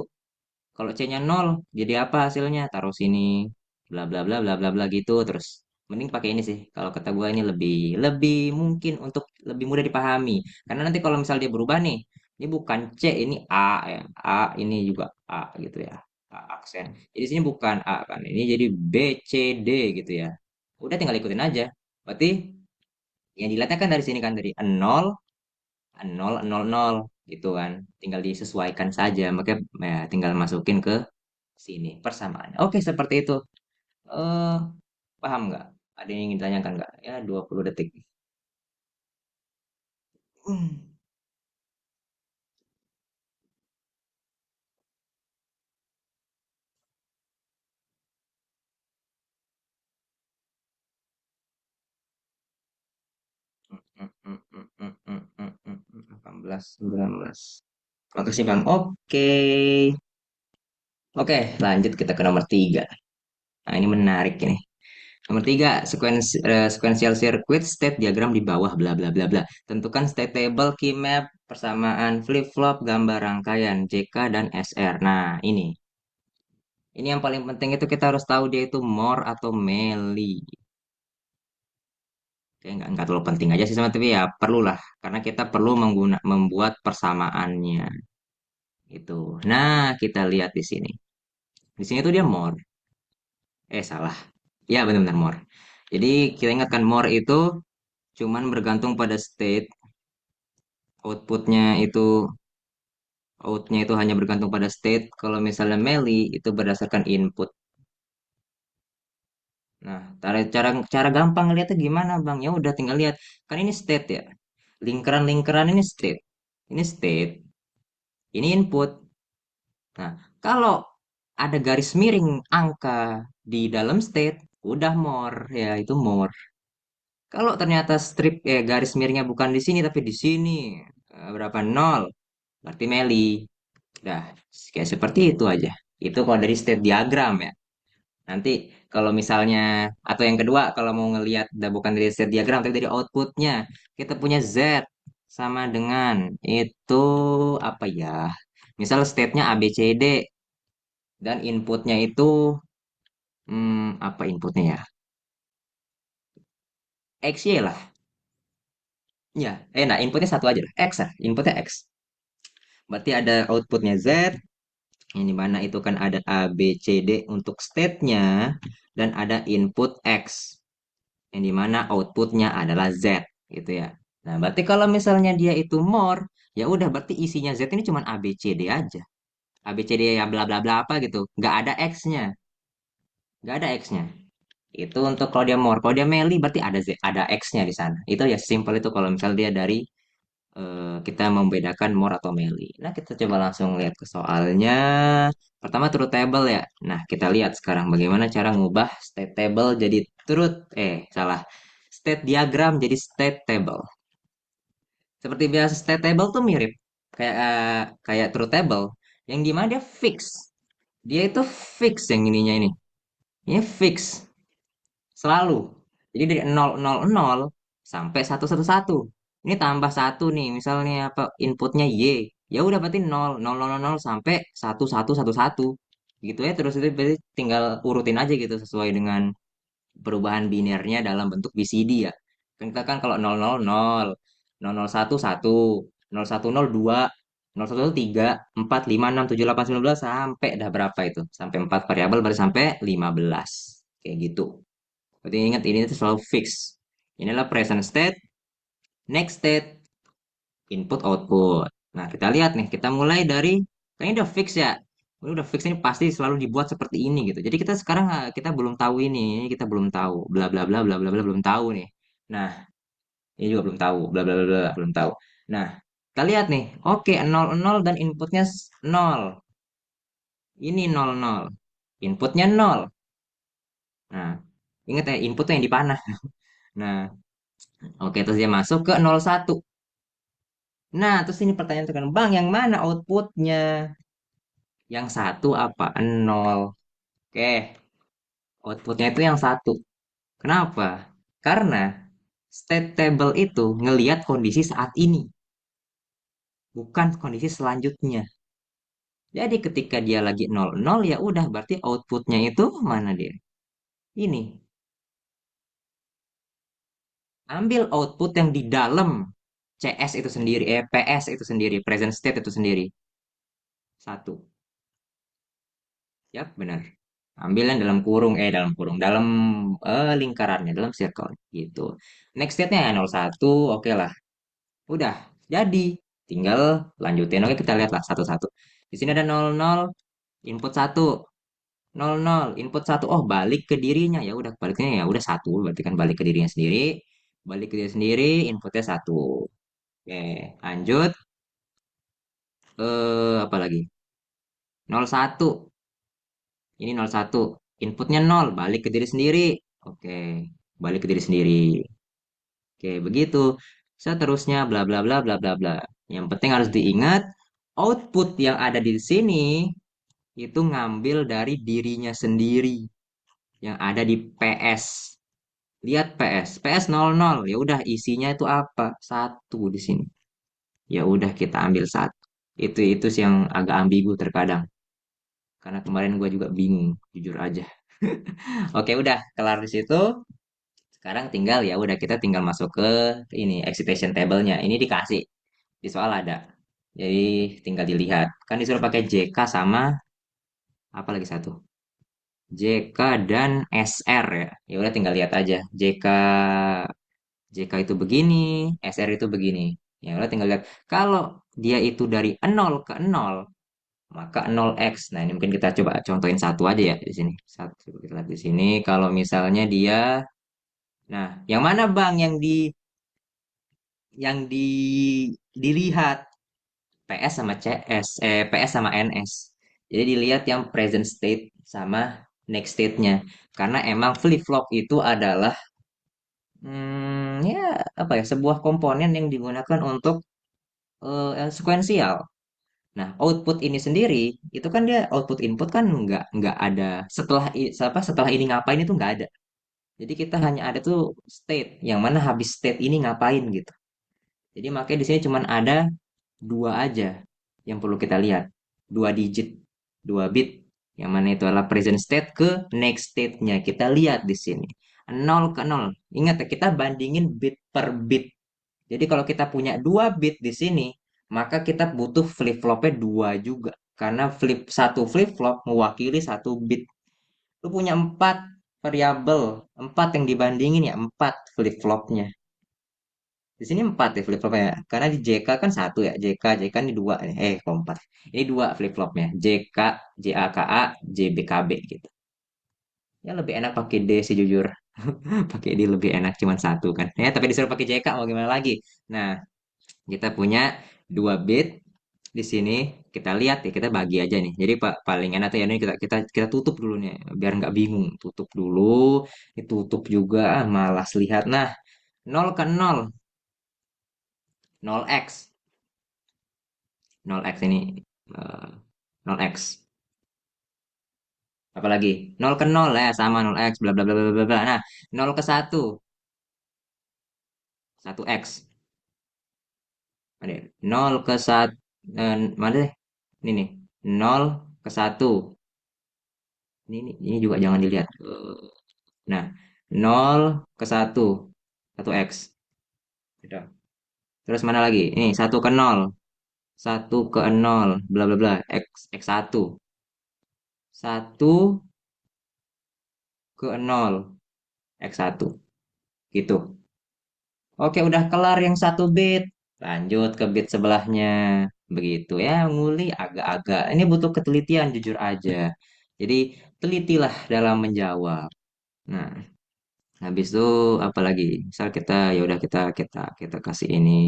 Kalau C-nya 0, jadi apa hasilnya? Taruh sini. Bla bla bla bla bla bla gitu. Terus mending pakai ini sih. Kalau kata gue ini lebih lebih mungkin untuk lebih mudah dipahami. Karena nanti kalau misal dia berubah nih, ini bukan C, ini A ya. A ini juga A gitu ya. A aksen. Jadi sini bukan A kan. Ini jadi B, C, D gitu ya. Udah tinggal ikutin aja. Berarti yang dilihatnya kan dari sini kan dari 0, 0, 0, 0 gitu kan. Tinggal disesuaikan saja. Makanya ya, tinggal masukin ke sini persamaannya. Oke, seperti itu. Eh, paham nggak? Ada yang ingin ditanyakan nggak? Ya, 20 detik. Hmm. 18, 19. Oke sih, Bang. Oke. Oke, lanjut kita ke nomor 3. Nah, ini menarik ini. Nomor 3, sequential circuit state diagram di bawah bla bla bla bla. Tentukan state table, key map, persamaan flip-flop, gambar rangkaian JK dan SR. Nah, ini yang paling penting itu kita harus tahu dia itu more atau melee. Kayak nggak terlalu penting aja sih sama tapi ya perlu lah karena kita perlu membuat persamaannya itu. Nah, kita lihat di sini. Di sini tuh dia more. Salah. Ya, benar-benar more. Jadi kita ingatkan more itu cuman bergantung pada state, outputnya itu outnya itu hanya bergantung pada state. Kalau misalnya melee itu berdasarkan input. Nah, cara cara cara gampang ngeliatnya gimana, Bang? Ya udah tinggal lihat. Kan ini state ya. Lingkaran-lingkaran ini state. Ini state, ini input. Nah, kalau ada garis miring angka di dalam state, udah more, ya itu more. Kalau ternyata garis miringnya bukan di sini tapi di sini, berapa nol, berarti meli. Dah, kayak seperti itu aja. Itu kalau dari state diagram ya. Nanti kalau misalnya atau yang kedua kalau mau ngelihat udah bukan dari state diagram tapi dari outputnya, kita punya Z sama dengan itu apa ya? Misal state-nya A B C D dan inputnya itu apa inputnya ya? X Y lah. Ya, nah inputnya satu aja lah. X lah, inputnya X. Berarti ada outputnya Z, yang dimana itu kan ada A, B, C, D untuk state-nya, dan ada input X, yang dimana outputnya adalah Z, gitu ya. Nah, berarti kalau misalnya dia itu more, ya udah berarti isinya Z ini cuma A, B, C, D aja. A, B, C, D ya bla bla bla apa gitu. Nggak ada X-nya. Nggak ada X-nya. Itu untuk kalau dia more. Kalau dia melee berarti ada Z, ada X-nya di sana. Itu ya simple itu kalau misal dia dari kita membedakan more atau melee. Nah, kita coba langsung lihat ke soalnya. Pertama truth table ya. Nah, kita lihat sekarang bagaimana cara ngubah state table jadi truth. Salah. State diagram jadi state table. Seperti biasa state table tuh mirip kayak truth table. Yang dimana dia fix. Dia itu fix yang ininya ini. Ini fix. Selalu. Jadi dari 000 sampai 111. Ini tambah satu nih, misalnya apa inputnya Y. Ya udah berarti 0 sampai 1111. Gitu ya terus itu berarti tinggal urutin aja gitu sesuai dengan perubahan binernya dalam bentuk BCD ya. Kan kita kan kalau 000, 001 1, 0102, 01 3, 4, 5, 6, 7, 8, 9, 12 sampai dah berapa itu? Sampai 4 variabel baru sampai 15. Kayak gitu. Berarti ingat ini tuh selalu fix. Inilah present state, next state, input output. Nah, kita lihat nih, kita mulai dari kan ini udah fix ya. Ini udah fix ini pasti selalu dibuat seperti ini gitu. Jadi kita sekarang kita belum tahu ini kita belum tahu. Bla bla bla bla bla bla belum tahu nih. Nah, ini juga belum tahu. Bla bla bla bla belum tahu. Nah, kita lihat nih. Oke, 00 dan inputnya 0. Ini 00. Inputnya 0. Nah, ingat ya inputnya yang dipanah. Nah, oke terus dia masuk ke 01. Nah, terus ini pertanyaan terkadang, Bang, yang mana outputnya? Yang satu apa? Nol. Oke, outputnya itu yang satu. Kenapa? Karena state table itu ngelihat kondisi saat ini, bukan kondisi selanjutnya. Jadi ketika dia lagi nol nol ya udah berarti outputnya itu mana dia? Ini. Ambil output yang di dalam CS itu sendiri, PS itu sendiri, present state itu sendiri. Satu. Yap, benar. Ambil yang dalam kurung, dalam lingkarannya, dalam circle gitu. Next state-nya ya 01, oke lah. Udah, jadi. Tinggal lanjutin. Oke, kita lihat lah satu-satu. Di sini ada 00, input 1. 00, input 1. Oh, balik ke dirinya. Ya udah, baliknya ya udah 1. Berarti kan balik ke dirinya sendiri. Balik ke diri sendiri, inputnya 1. Oke, lanjut. Apa lagi? 01. Ini 01. Inputnya 0, balik ke diri sendiri. Oke, balik ke diri sendiri. Oke, begitu. Seterusnya bla bla bla bla bla bla. Yang penting harus diingat, output yang ada di sini itu ngambil dari dirinya sendiri yang ada di PS. Lihat PS, PS 00. Ya udah isinya itu apa? Satu di sini. Ya udah kita ambil satu. Itu sih yang agak ambigu terkadang. Karena kemarin gue juga bingung, jujur aja. Oke, udah kelar di situ. Sekarang tinggal ya udah kita tinggal masuk ke ini excitation table-nya. Ini dikasih di soal ada. Jadi tinggal dilihat. Kan disuruh pakai JK sama apa lagi satu? JK dan SR ya. Ya udah tinggal lihat aja. JK itu begini, SR itu begini. Ya udah tinggal lihat. Kalau dia itu dari 0 ke 0, maka 0x. Nah, ini mungkin kita coba contohin satu aja ya di sini. Satu kita lihat di sini. Kalau misalnya dia, nah, yang mana Bang yang dilihat PS sama CS, PS sama NS. Jadi dilihat yang present state sama next state-nya. Karena emang flip-flop itu adalah ya apa ya sebuah komponen yang digunakan untuk sekuensial. Nah, output ini sendiri itu kan dia output input kan nggak ada setelah ini ngapain itu nggak ada. Jadi kita hanya ada tuh state yang mana habis state ini ngapain gitu. Jadi makanya di sini cuma ada dua aja yang perlu kita lihat. Dua digit, dua bit. Yang mana itu adalah present state ke next state-nya. Kita lihat di sini. 0 ke 0. Ingat ya, kita bandingin bit per bit. Jadi kalau kita punya dua bit di sini, maka kita butuh flip-flopnya dua juga. Karena satu flip-flop mewakili satu bit. Lu punya empat variabel, empat yang dibandingin ya, empat flip-flopnya. Di sini empat ya flip-flopnya. Karena di JK kan satu ya. JK ini dua. Kok empat. Ini dua flip-flopnya. JK, JAKA, JBKB gitu. Ya lebih enak pakai D sih jujur. Pakai D lebih enak cuman satu kan. Ya tapi disuruh pakai JK mau gimana lagi. Nah, kita punya dua bit di sini. Kita lihat ya, kita bagi aja nih. Jadi paling enak tuh ya ini kita tutup dulu nih biar nggak bingung. Tutup dulu. Ditutup juga malas lihat. Nah, 0 ke 0. 0x. 0x ini eh, 0x. Apalagi 0 ke 0 ya sama 0x bla bla bla bla bla bla. Nah, 0 ke 1 1x. Ada 0 ke 1 mana deh? Ini nih. 0 ke 1. Ini juga jangan dilihat. Nah, 0 ke 1 1x. Udah. Terus mana lagi? Ini 1 ke 0. 1 ke 0 bla bla bla x 1. 1 ke 0 x 1 gitu. Oke, udah kelar yang satu bit. Lanjut ke bit sebelahnya. Begitu ya, nguli agak-agak. Ini butuh ketelitian jujur aja. Jadi, telitilah dalam menjawab. Nah, habis itu apa lagi? Misal kita ya udah kita kasih ini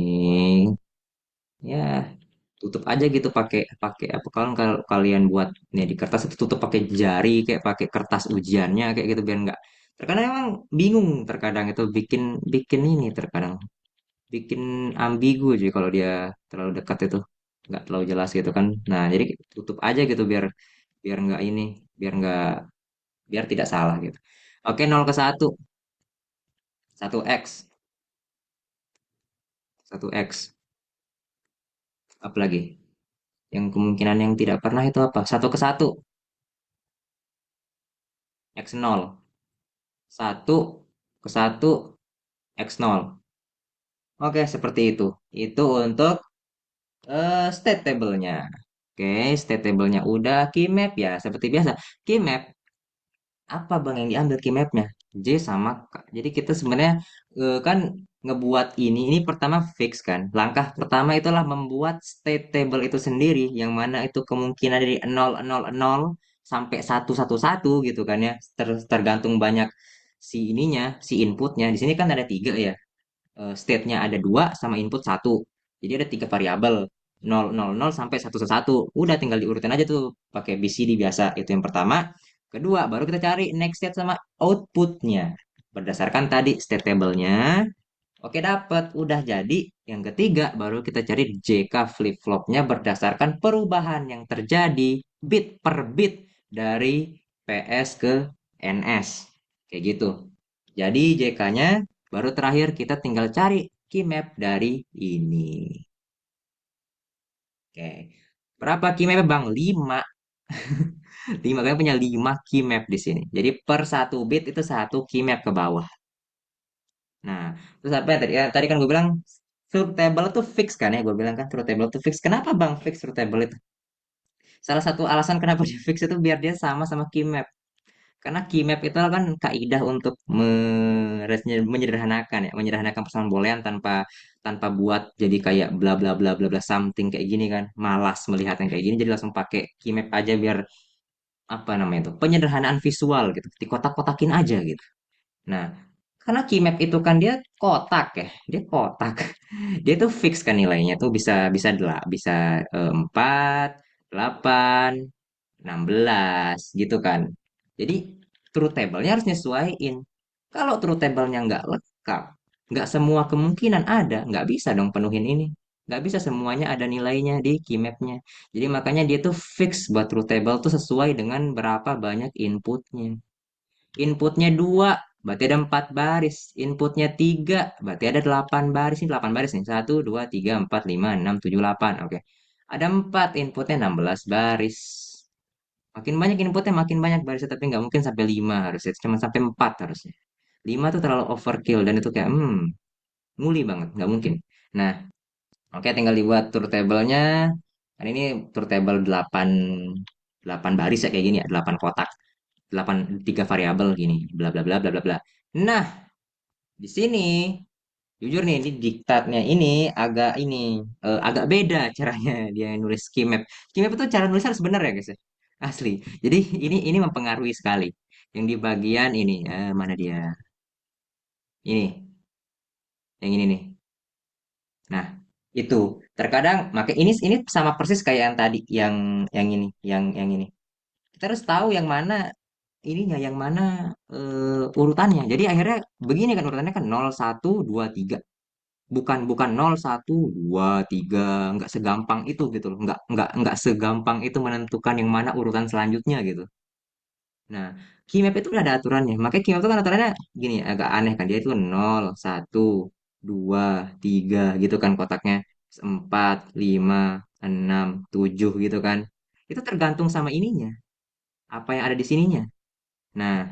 ya tutup aja gitu pakai pakai apa kalau kalian buat nih di kertas itu tutup pakai jari kayak pakai kertas ujiannya kayak gitu biar nggak terkadang emang bingung terkadang itu bikin bikin ini terkadang bikin ambigu sih kalau dia terlalu dekat itu, nggak terlalu jelas gitu kan. Nah, jadi tutup aja gitu biar biar nggak ini, biar nggak biar tidak salah gitu. Oke, 0 ke 1, 1x, 1x. Apalagi? Yang kemungkinan yang tidak pernah itu apa? 1 ke 1, x 0. 1 ke 1, x 0. Oke, seperti itu. Itu untuk state table-nya. Oke, state table-nya udah. Key map ya, seperti biasa. Key map, apa bang yang diambil key map-nya? J sama K. Jadi kita sebenarnya kan ngebuat ini pertama fix kan. Langkah pertama itulah membuat state table itu sendiri, yang mana itu kemungkinan dari 0 0 0 sampai 1 1 1 gitu kan ya. Tergantung banyak si ininya, si inputnya. Di sini kan ada 3 ya, state-nya ada 2 sama input 1. Jadi ada 3 variabel, 0 0 0 sampai 1 1 1. Udah tinggal diurutin aja tuh pakai BCD biasa. Itu yang pertama. Kedua, baru kita cari next state sama outputnya. Berdasarkan tadi state table-nya. Oke, dapat. Udah jadi. Yang ketiga, baru kita cari JK flip-flopnya berdasarkan perubahan yang terjadi bit per bit dari PS ke NS. Kayak gitu. Jadi JK-nya baru terakhir kita tinggal cari key map dari ini. Oke. Berapa key map Bang? 5. 5 kalian punya 5 key map di sini. Jadi per satu bit itu satu key map ke bawah. Nah, terus apa ya tadi? Ya, tadi kan gue bilang truth table itu fix kan ya? Gue bilang kan truth table itu fix. Kenapa Bang fix truth table itu? Salah satu alasan kenapa dia fix itu biar dia sama sama key map. Karena key map itu kan kaidah untuk menyederhanakan ya, menyederhanakan persamaan boolean tanpa tanpa buat jadi kayak bla bla bla bla bla something kayak gini kan. Malas melihat yang kayak gini, jadi langsung pakai key map aja biar apa namanya itu? Penyederhanaan visual gitu. Dikotak-kotakin aja gitu. Nah, karena key map itu kan dia kotak ya, dia kotak. Dia tuh fix kan nilainya tuh bisa bisa 4, 8, 16 gitu kan. Jadi truth table-nya harus nyesuaiin. Kalau truth table-nya nggak lengkap, nggak semua kemungkinan ada, nggak bisa dong penuhin ini. Nggak bisa semuanya ada nilainya di key map-nya. Jadi makanya dia tuh fix buat truth table tuh sesuai dengan berapa banyak inputnya. Inputnya 2, berarti ada 4 baris. Inputnya 3, berarti ada 8 baris. Ini 8 baris nih. 1, 2, 3, 4, 5, 6, 7, 8. Oke. Ada 4, inputnya 16 baris. Makin banyak inputnya makin banyak barisnya, tapi nggak mungkin sampai 5 harusnya. Cuma sampai 4 harusnya. 5 tuh terlalu overkill dan itu kayak nguli banget, nggak mungkin. Nah, oke, tinggal dibuat truth table-nya. Kan ini truth table 8 8 baris ya kayak gini ya, 8 kotak. 8 3 variabel gini, bla bla bla bla bla bla. Nah, di sini jujur nih di diktatnya ini agak ini agak beda caranya dia nulis scheme map. Scheme map itu cara nulisnya harus benar ya guys ya. Asli. Jadi ini mempengaruhi sekali. Yang di bagian ini mana dia? Ini, yang ini nih. Nah, itu terkadang maka ini sama persis kayak yang tadi yang ini, yang ini. Kita harus tahu yang mana ininya, yang mana urutannya. Jadi akhirnya begini kan urutannya kan 0 1 2 3. Bukan 0 1 2 3, nggak segampang itu gitu loh, nggak segampang itu menentukan yang mana urutan selanjutnya gitu. Nah, key map itu udah ada aturannya, makanya key map itu kan aturannya gini agak aneh kan, dia itu 0 1 2 3 gitu kan kotaknya, 4 5 6 7 gitu kan, itu tergantung sama ininya apa yang ada di sininya. Nah,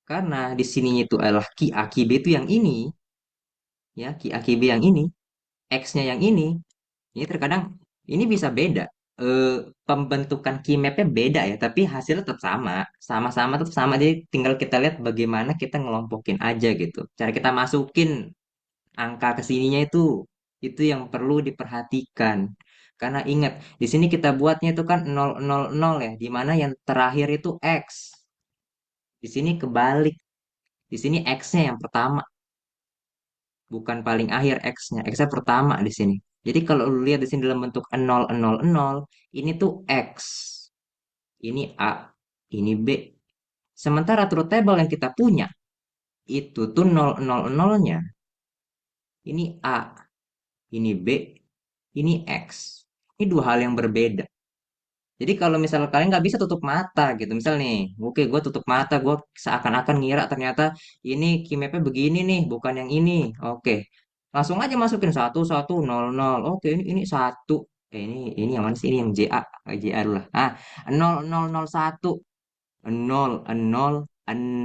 karena di sininya itu adalah key A key B itu yang ini, ya key A key B yang ini, X-nya yang ini terkadang ini bisa beda. Pembentukan key map-nya beda ya, tapi hasilnya tetap sama. Sama-sama tetap sama. Jadi tinggal kita lihat bagaimana kita ngelompokin aja gitu. Cara kita masukin angka ke sininya itu yang perlu diperhatikan. Karena ingat, di sini kita buatnya itu kan 0 0 0 ya, di mana yang terakhir itu X. Di sini kebalik. Di sini X-nya yang pertama, bukan paling akhir X-nya. X-nya pertama di sini. Jadi kalau lu lihat di sini dalam bentuk 0 0 0, ini tuh X, ini A, ini B. Sementara truth table yang kita punya itu tuh 0 0 0-nya Ini A, ini B, ini X. Ini dua hal yang berbeda. Jadi kalau misal kalian nggak bisa tutup mata gitu, misal nih, oke gue tutup mata, gue seakan-akan ngira ternyata ini key mapnya begini nih, bukan yang ini. Oke, langsung aja masukin satu satu nol nol. Oke, ini satu. Ini yang mana sih? Ini yang JA, JA dulu lah. Ah, nol nol nol satu, nol nol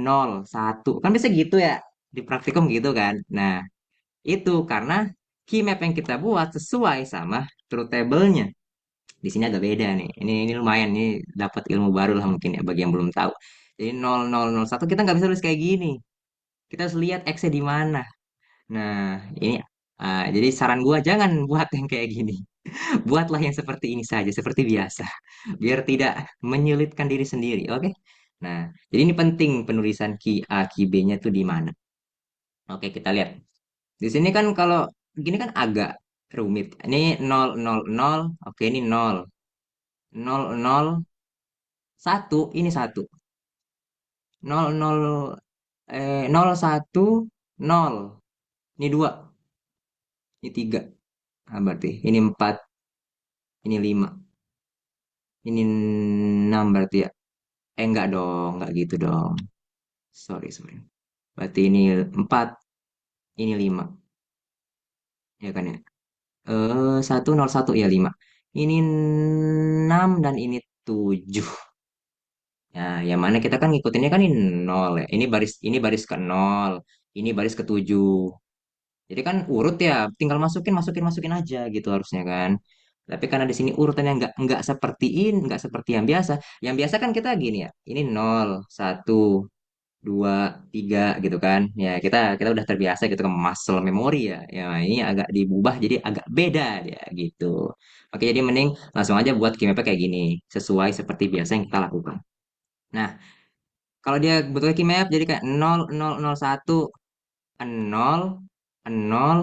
nol satu. Kan bisa gitu ya di praktikum gitu kan. Nah, itu karena key map yang kita buat sesuai sama truth table-nya. Di sini agak beda nih. Ini lumayan nih dapat ilmu baru lah mungkin ya bagi yang belum tahu. Jadi 0001 kita nggak bisa tulis kayak gini. Kita harus lihat X-nya di mana. Nah, ini jadi saran gua jangan buat yang kayak gini. Buatlah yang seperti ini saja, seperti biasa. Biar tidak menyulitkan diri sendiri, oke? Nah, jadi ini penting penulisan key A, key B-nya tuh di mana. Oke, kita lihat. Di sini kan kalau gini kan agak rumit. Ini 000, oke ini 0. 001 ini satu, 00 01 0. Ini dua, ini tiga. Ah, berarti ini empat, ini lima, ini enam berarti ya. Enggak dong, enggak gitu dong. Sorry, sorry. Berarti ini empat, ini lima, ya kan ya? 101 ya lima. Ini enam dan ini tujuh. Ya, yang mana kita kan ngikutinnya kan ini nol ya. Ini baris ke nol, ini baris ke tujuh. Jadi kan urut ya, tinggal masukin, masukin, masukin aja gitu harusnya kan. Tapi karena di sini urutannya nggak seperti ini, nggak seperti yang biasa. Yang biasa kan kita gini ya, ini nol, satu, dua, tiga gitu kan. Ya kita kita udah terbiasa gitu kan muscle memory ya. Ya ini agak diubah jadi agak beda ya gitu. Oke jadi mending langsung aja buat KMP kayak gini, sesuai seperti biasa yang kita lakukan. Nah, kalau dia betulnya KMap jadi kayak 0001 nol nol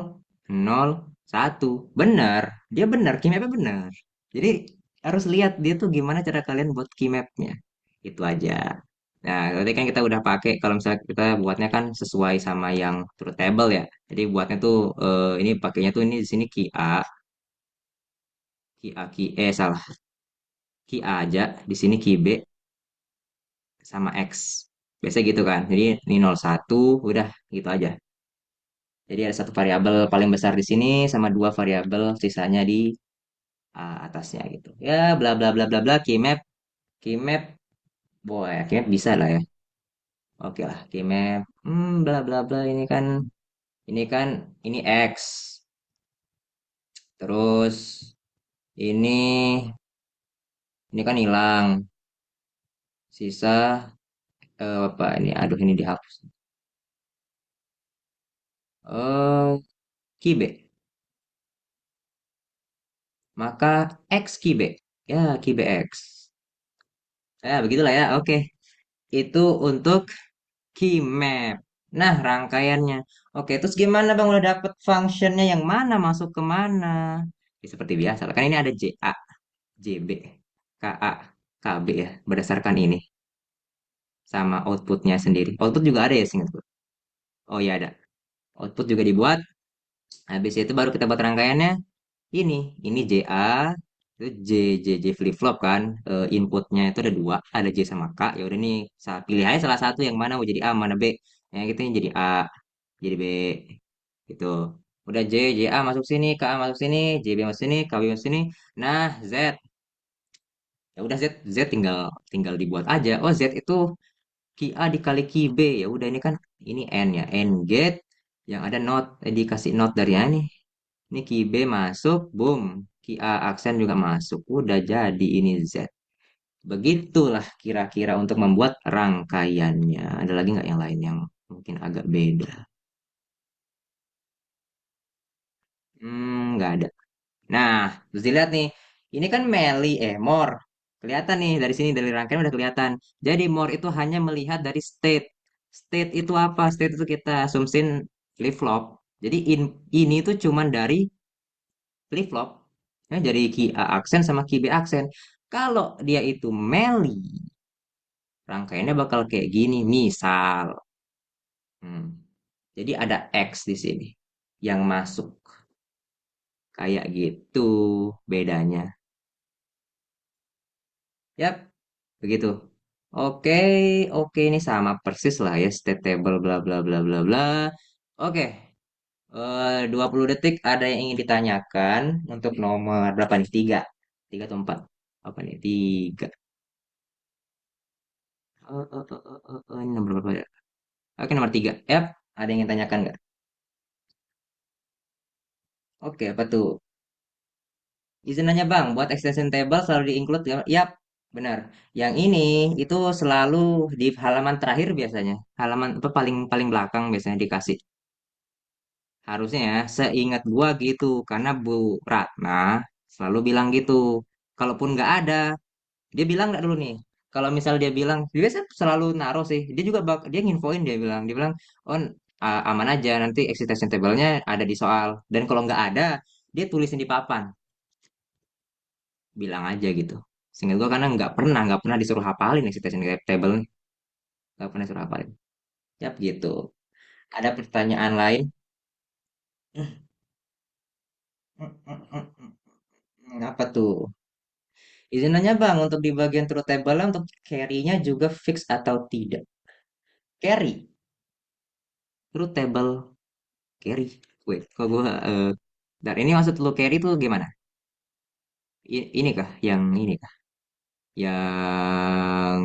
nol satu benar dia benar key mapnya benar jadi harus lihat dia tuh gimana cara kalian buat key mapnya itu aja. Nah tadi kan kita udah pakai kalau misalnya kita buatnya kan sesuai sama yang truth table ya jadi buatnya tuh ini pakainya tuh ini di sini key A salah key A aja di sini key B sama X biasa gitu kan jadi ini 01 udah gitu aja. Jadi ada satu variabel paling besar di sini sama dua variabel sisanya di atasnya gitu. Ya bla bla bla bla bla keymap boy keymap bisa lah ya. Oke lah keymap bla bla bla ini kan ini X. Terus ini ini kan hilang. Sisa apa ini? Aduh ini dihapus. Key B. Maka X key B. Ya key B X. Ya begitulah ya. Oke. Itu untuk key map. Nah, rangkaiannya. Oke, terus gimana Bang udah dapet functionnya yang mana masuk ke mana? Ya, seperti biasa lah. Kan ini ada JA, JB, KA, KB ya. Berdasarkan ini. Sama outputnya sendiri. Output juga ada ya singkatku. Oh iya ada. Output juga dibuat. Habis itu baru kita buat rangkaiannya. Ini JA. Itu J flip flop kan. Inputnya itu ada dua. Ada J sama K. Ya udah nih. Pilih aja salah satu yang mana mau jadi A, mana B. Yang itu yang jadi A. Jadi B gitu udah A masuk sini K A masuk sini J B masuk sini K B masuk sini nah Z ya udah Z tinggal tinggal dibuat aja oh Z itu Ki A dikali Ki B ya udah ini N ya N get yang ada not dikasih not dari ini Ki B masuk boom Ki A aksen juga masuk udah jadi ini Z begitulah kira-kira untuk membuat rangkaiannya ada lagi nggak yang lain yang mungkin agak beda nggak ada. Nah, terus dilihat nih, ini kan more. Kelihatan nih dari sini dari rangkaian udah kelihatan. Jadi more itu hanya melihat dari state. State itu apa? State itu kita asumsin flip flop. Jadi ini tuh cuman dari flip flop. Ya, dari key A aksen sama key B aksen. Kalau dia itu rangkaiannya bakal kayak gini. Misal, hmm, jadi ada X di sini. yang masuk. Kayak gitu bedanya. Yap, begitu. Oke, oke ini sama persis lah ya state table bla bla bla bla bla. Oke, 20 detik ada yang ingin ditanyakan untuk nomor berapa nih? Tiga. Tiga atau empat? Apa nih? Tiga. Ini nomor berapa ya? Oke, nomor tiga. Yap, ada yang ingin tanyakan nggak? Oke, apa tuh? Izin nanya bang, buat extension table selalu di-include ya? Yap, benar. Yang ini itu selalu di halaman terakhir biasanya. Halaman apa paling paling belakang biasanya dikasih. Harusnya ya, seingat gua gitu. Karena Bu Ratna selalu bilang gitu. Kalaupun nggak ada, dia bilang nggak dulu nih. Kalau misal dia bilang, dia biasa selalu naruh sih. Dia juga dia nginfoin dia bilang, oh aman aja nanti extension table-nya ada di soal. Dan kalau nggak ada, dia tulisin di papan. Bilang aja gitu. Seingat gua karena nggak pernah disuruh hafalin excitation table nih. Nggak pernah disuruh hafalin. Yap gitu. Ada pertanyaan lain? Apa tuh? Izin nanya bang, untuk di bagian truth table untuk carry-nya juga fix atau tidak? Carry, truth table, carry. Wait, kok gua bentar, ini maksud lu carry tuh gimana? Ini kah? Yang ini kah? Yang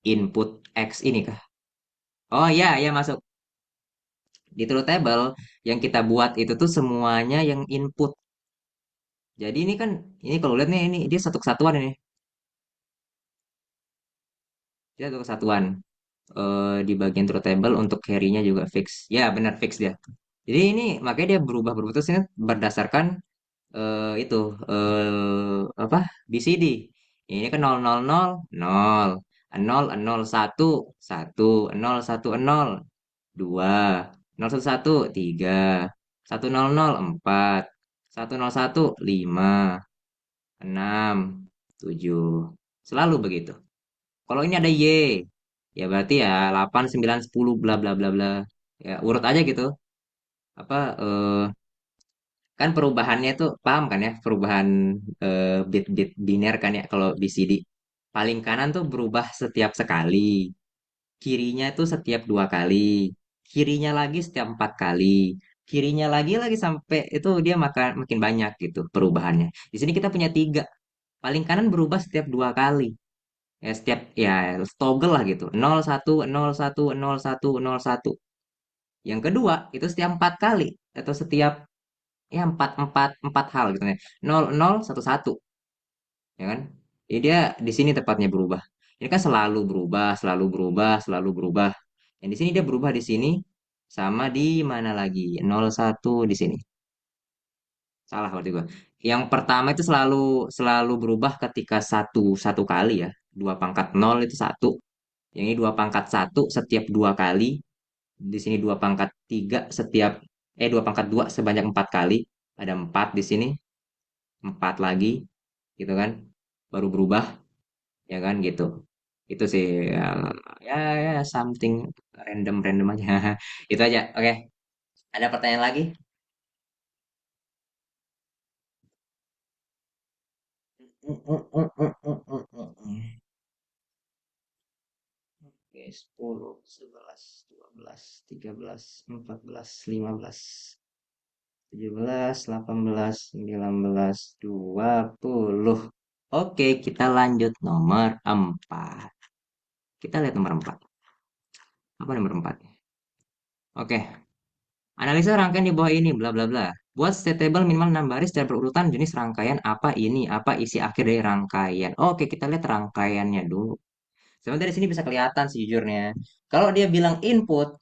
input X ini kah? Oh iya, ya masuk. Di truth table yang kita buat itu tuh semuanya yang input. Jadi ini kan, ini kalau lihat nih, ini dia satu kesatuan ini. Dia satu kesatuan. Di bagian truth table untuk carry-nya juga fix. Ya, benar fix dia. Jadi ini makanya dia berubah-berubah terus ini berdasarkan itu apa? BCD. Ini kan 000 0, 001 1, 010 2, 011 3, 100 4, 101 5, 6, 7. Selalu begitu. Kalau ini ada Y, ya berarti ya 8, 9, 10 bla bla bla bla. Ya urut aja gitu. Apa kan perubahannya itu paham kan ya? Perubahan bit-bit biner kan ya kalau BCD. Paling kanan tuh berubah setiap sekali. Kirinya itu setiap 2 kali. Kirinya lagi setiap 4 kali. Kirinya lagi sampai itu dia makin banyak gitu perubahannya. Di sini kita punya tiga. Paling kanan berubah setiap 2 kali. Ya setiap ya toggle lah gitu. 01, 01, 01, 01. Yang kedua itu setiap 4 kali atau setiap ya empat hal gitu ya. 00, 11, ya kan? Jadi dia di sini tepatnya berubah. Ini kan selalu berubah, selalu berubah, selalu berubah. Yang di sini dia berubah di sini sama di mana lagi? 01 di sini. Salah berarti gua. Yang pertama itu selalu selalu berubah ketika satu kali ya. 2 pangkat 0 itu satu. Yang ini 2 pangkat 1 setiap 2 kali. Di sini 2 pangkat 3 setiap 2 pangkat 2 sebanyak 4 kali. Ada 4 di sini, 4 lagi, gitu kan? Baru berubah, ya kan gitu. Itu sih ya, ya, ya, something random aja. Itu aja. Oke. Ada pertanyaan lagi? Oke, 10, 11, 12, 13, 14, 15, 17, 18, 19, 20. Oke, kita lanjut nomor 4. Kita lihat nomor 4. Apa nomor 4? Oke, analisa rangkaian di bawah ini, bla bla bla. Buat state table minimal 6 baris dan berurutan jenis rangkaian apa ini, apa isi akhir dari rangkaian. Oke, kita lihat rangkaiannya dulu. Sebenarnya dari sini bisa kelihatan sejujurnya. Kalau dia bilang input,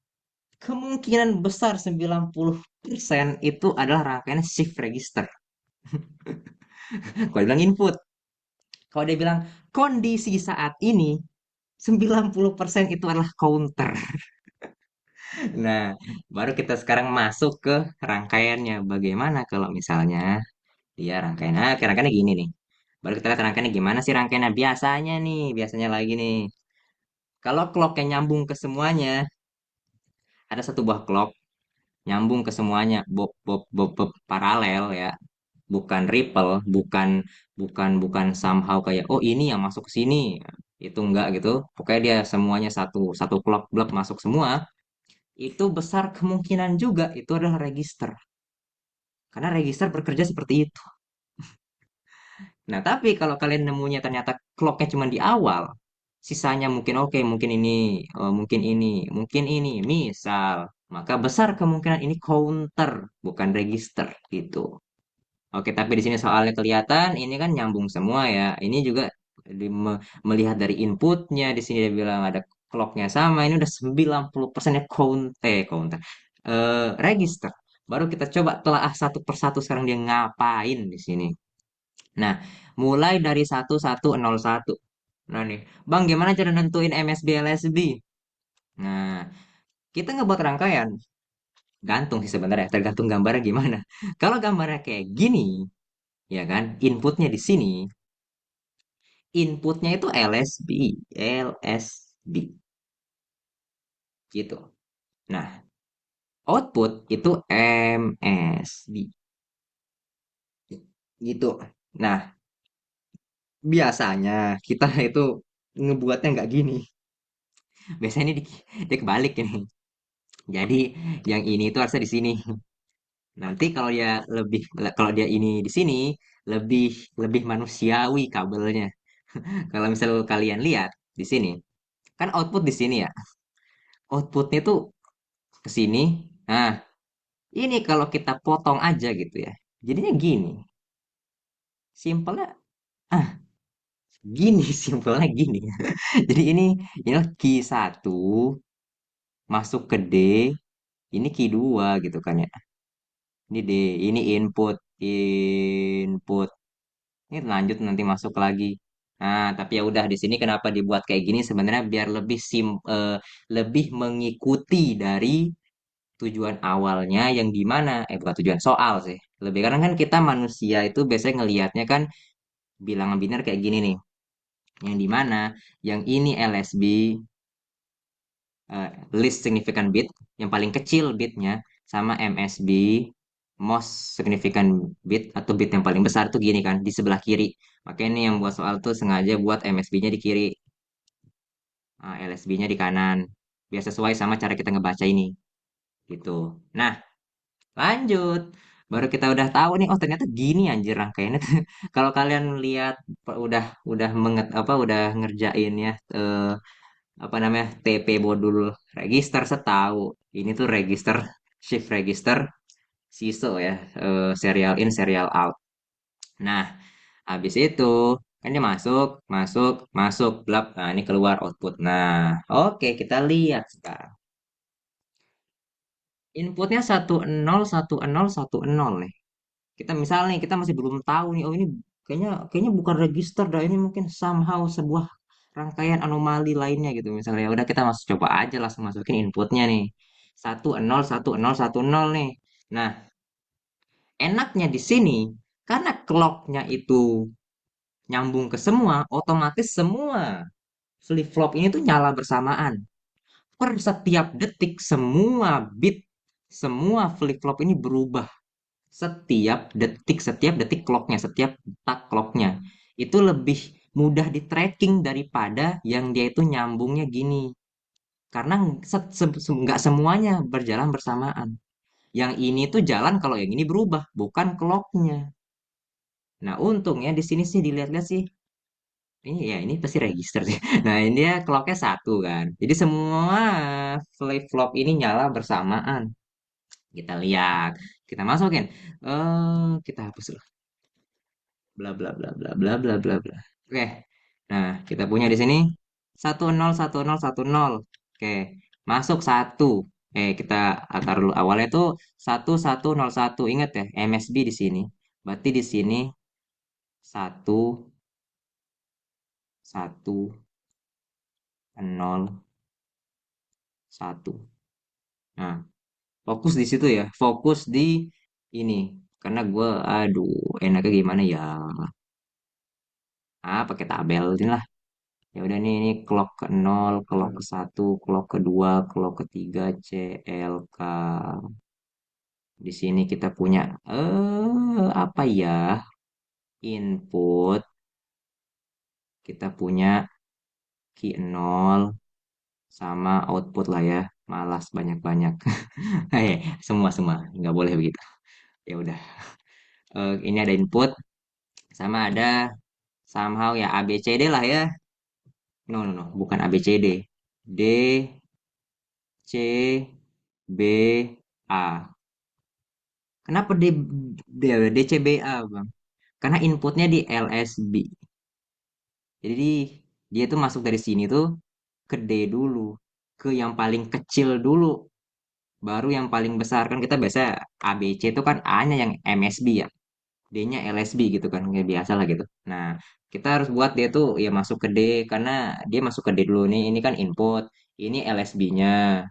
kemungkinan besar 90% itu adalah rangkaian shift register. Kalau dia bilang input, kalau dia bilang kondisi saat ini, 90% itu adalah counter. Nah, baru kita sekarang masuk ke rangkaiannya. Bagaimana kalau misalnya dia rangkaiannya gini nih. Baru kita lihat rangkaiannya gimana sih rangkaiannya. Biasanya lagi nih. Kalau clock yang nyambung ke semuanya, ada satu buah clock. nyambung ke semuanya, bob bob bob bob paralel ya, bukan ripple, bukan bukan somehow kayak oh ini yang masuk ke sini, itu enggak gitu. Pokoknya dia semuanya satu satu blok blok masuk semua. Itu besar kemungkinan juga itu adalah register, karena register bekerja seperti itu. Nah, tapi kalau kalian nemunya ternyata clocknya cuma di awal, sisanya mungkin oke, mungkin ini, mungkin ini, mungkin ini, misal, maka besar kemungkinan ini counter, bukan register gitu. Oke, tapi di sini soalnya kelihatan ini kan nyambung semua ya. Ini juga melihat dari inputnya, di sini dia bilang ada clocknya sama. Ini udah 90% counter, register. Baru kita coba telaah satu persatu sekarang dia ngapain di sini. Nah, mulai dari 1101. Nah nih, Bang, gimana cara nentuin MSB LSB? Nah, kita ngebuat rangkaian. Gantung sih sebenarnya, tergantung gambarnya gimana. Kalau gambarnya kayak gini, ya kan, inputnya di sini, inputnya itu LSB, LSB gitu. Nah, output itu MSB gitu. Nah, biasanya kita itu ngebuatnya nggak gini. Biasanya ini dia kebalik ini. Jadi yang ini itu harusnya di sini. Nanti kalau dia ini di sini lebih lebih manusiawi kabelnya. Kalau misal kalian lihat di sini, kan output di sini ya. Outputnya tuh ke sini. Nah, ini kalau kita potong aja gitu ya. Jadinya gini. Simpelnya ah gini simpelnya gini. Jadi inilah key satu masuk ke D, ini key 2 gitu kan ya. Ini D, ini input. Ini lanjut nanti masuk lagi. Nah, tapi ya udah di sini kenapa dibuat kayak gini sebenarnya biar lebih mengikuti dari tujuan awalnya yang di mana bukan tujuan soal sih. Lebih karena kan kita manusia itu biasanya ngelihatnya kan bilangan biner kayak gini nih. Yang di mana yang ini LSB, least significant bit, yang paling kecil bitnya, sama MSB, most significant bit atau bit yang paling besar tuh gini kan di sebelah kiri. Makanya ini yang buat soal tuh sengaja buat MSB-nya di kiri, LSB-nya di kanan. Biar sesuai sama cara kita ngebaca ini gitu. Nah, lanjut. Baru kita udah tahu nih, oh ternyata gini anjir rangkaiannya. Kalau kalian lihat udah ngerjain ya, apa namanya, TP modul register setahu. Ini tuh register, shift register, SISO ya, serial in, serial out. Nah, habis itu kan dia masuk, masuk, masuk, blap. Nah, ini keluar output. Nah, oke, kita lihat sekarang. Inputnya 10 10 10 nih. Kita misal nih, kita masih belum tahu nih, oh ini kayaknya kayaknya bukan register dah, ini mungkin somehow sebuah rangkaian anomali lainnya gitu. Misalnya ya udah kita coba aja langsung masukin inputnya nih. 10 10 10 nih. Nah, enaknya di sini karena clocknya itu nyambung ke semua, otomatis semua flip-flop ini tuh nyala bersamaan. Per setiap detik semua bit, semua flip-flop ini berubah. Setiap detik clocknya, setiap tak clocknya. Itu lebih mudah di tracking daripada yang dia itu nyambungnya gini. Karena nggak semuanya berjalan bersamaan. Yang ini tuh jalan kalau yang ini berubah, bukan clocknya. Nah, untungnya di sini sih dilihat-lihat sih ini ya ini pasti register sih. Nah ini dia clocknya satu kan. Jadi semua flip-flop ini nyala bersamaan. Kita lihat, kita masukin. Kita hapus dulu. Bla bla bla bla bla bla bla bla. Oke. Nah kita punya di sini 10 10 10 10. Oke, masuk satu. Kita taruh dulu awalnya tuh 1101. Ingat ya MSB di sini. Berarti di sini satu satu nol satu. Nah, fokus di situ ya, fokus di ini. Karena gue, aduh, enaknya gimana ya? Pakai tabel ini lah. Ya udah nih, ini clock ke nol, clock ke satu, clock kedua, clock ketiga, C, L, K. Di sini kita punya apa ya? Input, kita punya key 0 sama output lah ya. Malas banyak-banyak. Semua semua nggak boleh begitu. Ya udah. Ini ada input sama ada somehow ya A B C D lah ya. No no no, bukan A B C D. D C B A. Kenapa D C B A, Bang? Karena inputnya di LSB. Jadi dia tuh masuk dari sini tuh ke D dulu, ke yang paling kecil dulu, baru yang paling besar. Kan kita biasa A B C itu kan A-nya yang MSB ya, D-nya LSB gitu kan, kayak biasa lah gitu. Nah, kita harus buat dia tuh ya masuk ke D karena dia masuk ke D dulu nih. Ini kan input, ini LSB-nya,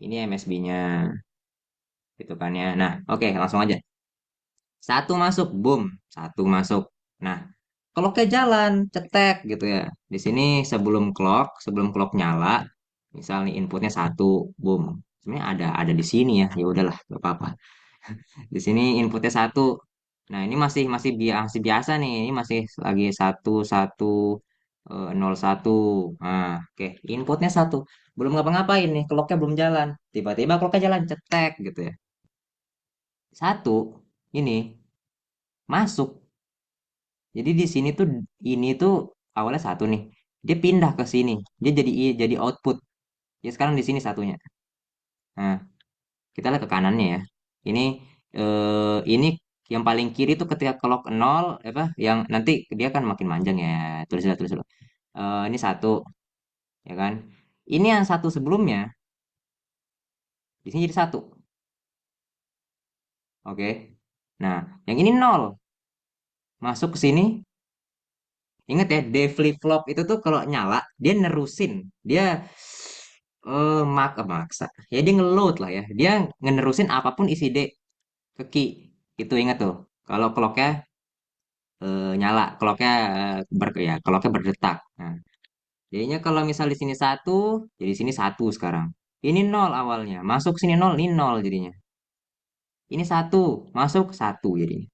ini MSB-nya, gitu kan ya. Nah, oke, langsung aja. Satu masuk, boom, satu masuk. Nah, clocknya jalan, cetek gitu ya. Di sini sebelum clock nyala, misal nih inputnya satu, boom. Sebenarnya ada di sini ya, ya udahlah, gak apa-apa. Di sini inputnya satu. Nah, ini masih biasa nih. Ini masih lagi satu satu 01. Nah, oke. Inputnya satu. Belum ngapa-ngapain nih. Clocknya belum jalan. Tiba-tiba clocknya jalan cetek gitu ya. Satu ini masuk. Jadi di sini tuh ini tuh awalnya satu nih. Dia pindah ke sini. Dia jadi output. Ya sekarang di sini satunya. Nah, kita lihat ke kanannya ya. Ini yang paling kiri tuh ketika clock 0 apa yang nanti dia kan makin manjang ya. Tulis dulu. Ini satu ya kan. Ini yang satu sebelumnya di sini jadi satu. Oke. Nah, yang ini nol masuk ke sini. Ingat ya, D flip flop itu tuh kalau nyala dia nerusin. Dia maksa. Ya dia ngeload lah ya. Dia ngenerusin apapun isi D ke key. Itu ingat tuh. Kalau clocknya nyala, clocknya ya, clocknya berdetak. Nah, jadinya kalau misal di sini satu, jadi sini satu sekarang. Ini nol awalnya, masuk sini nol, ini nol jadinya. Ini satu, masuk satu jadinya.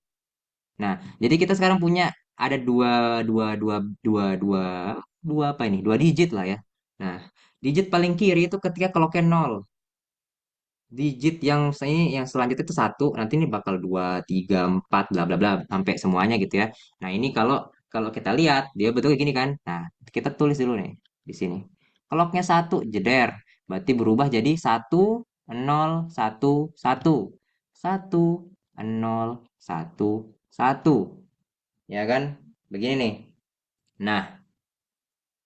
Nah, jadi kita sekarang punya ada dua, dua apa ini? Dua digit lah ya. Nah, digit paling kiri itu ketika clocknya nol. Digit yang selanjutnya itu satu, nanti ini bakal dua, tiga, empat, bla bla bla sampai semuanya gitu ya. Nah ini kalau kalau kita lihat dia betul kayak gini kan. Nah kita tulis dulu nih di sini. Clocknya satu jeder, berarti berubah jadi satu, nol, satu, satu, satu, nol, satu, satu, ya kan? Begini nih. Nah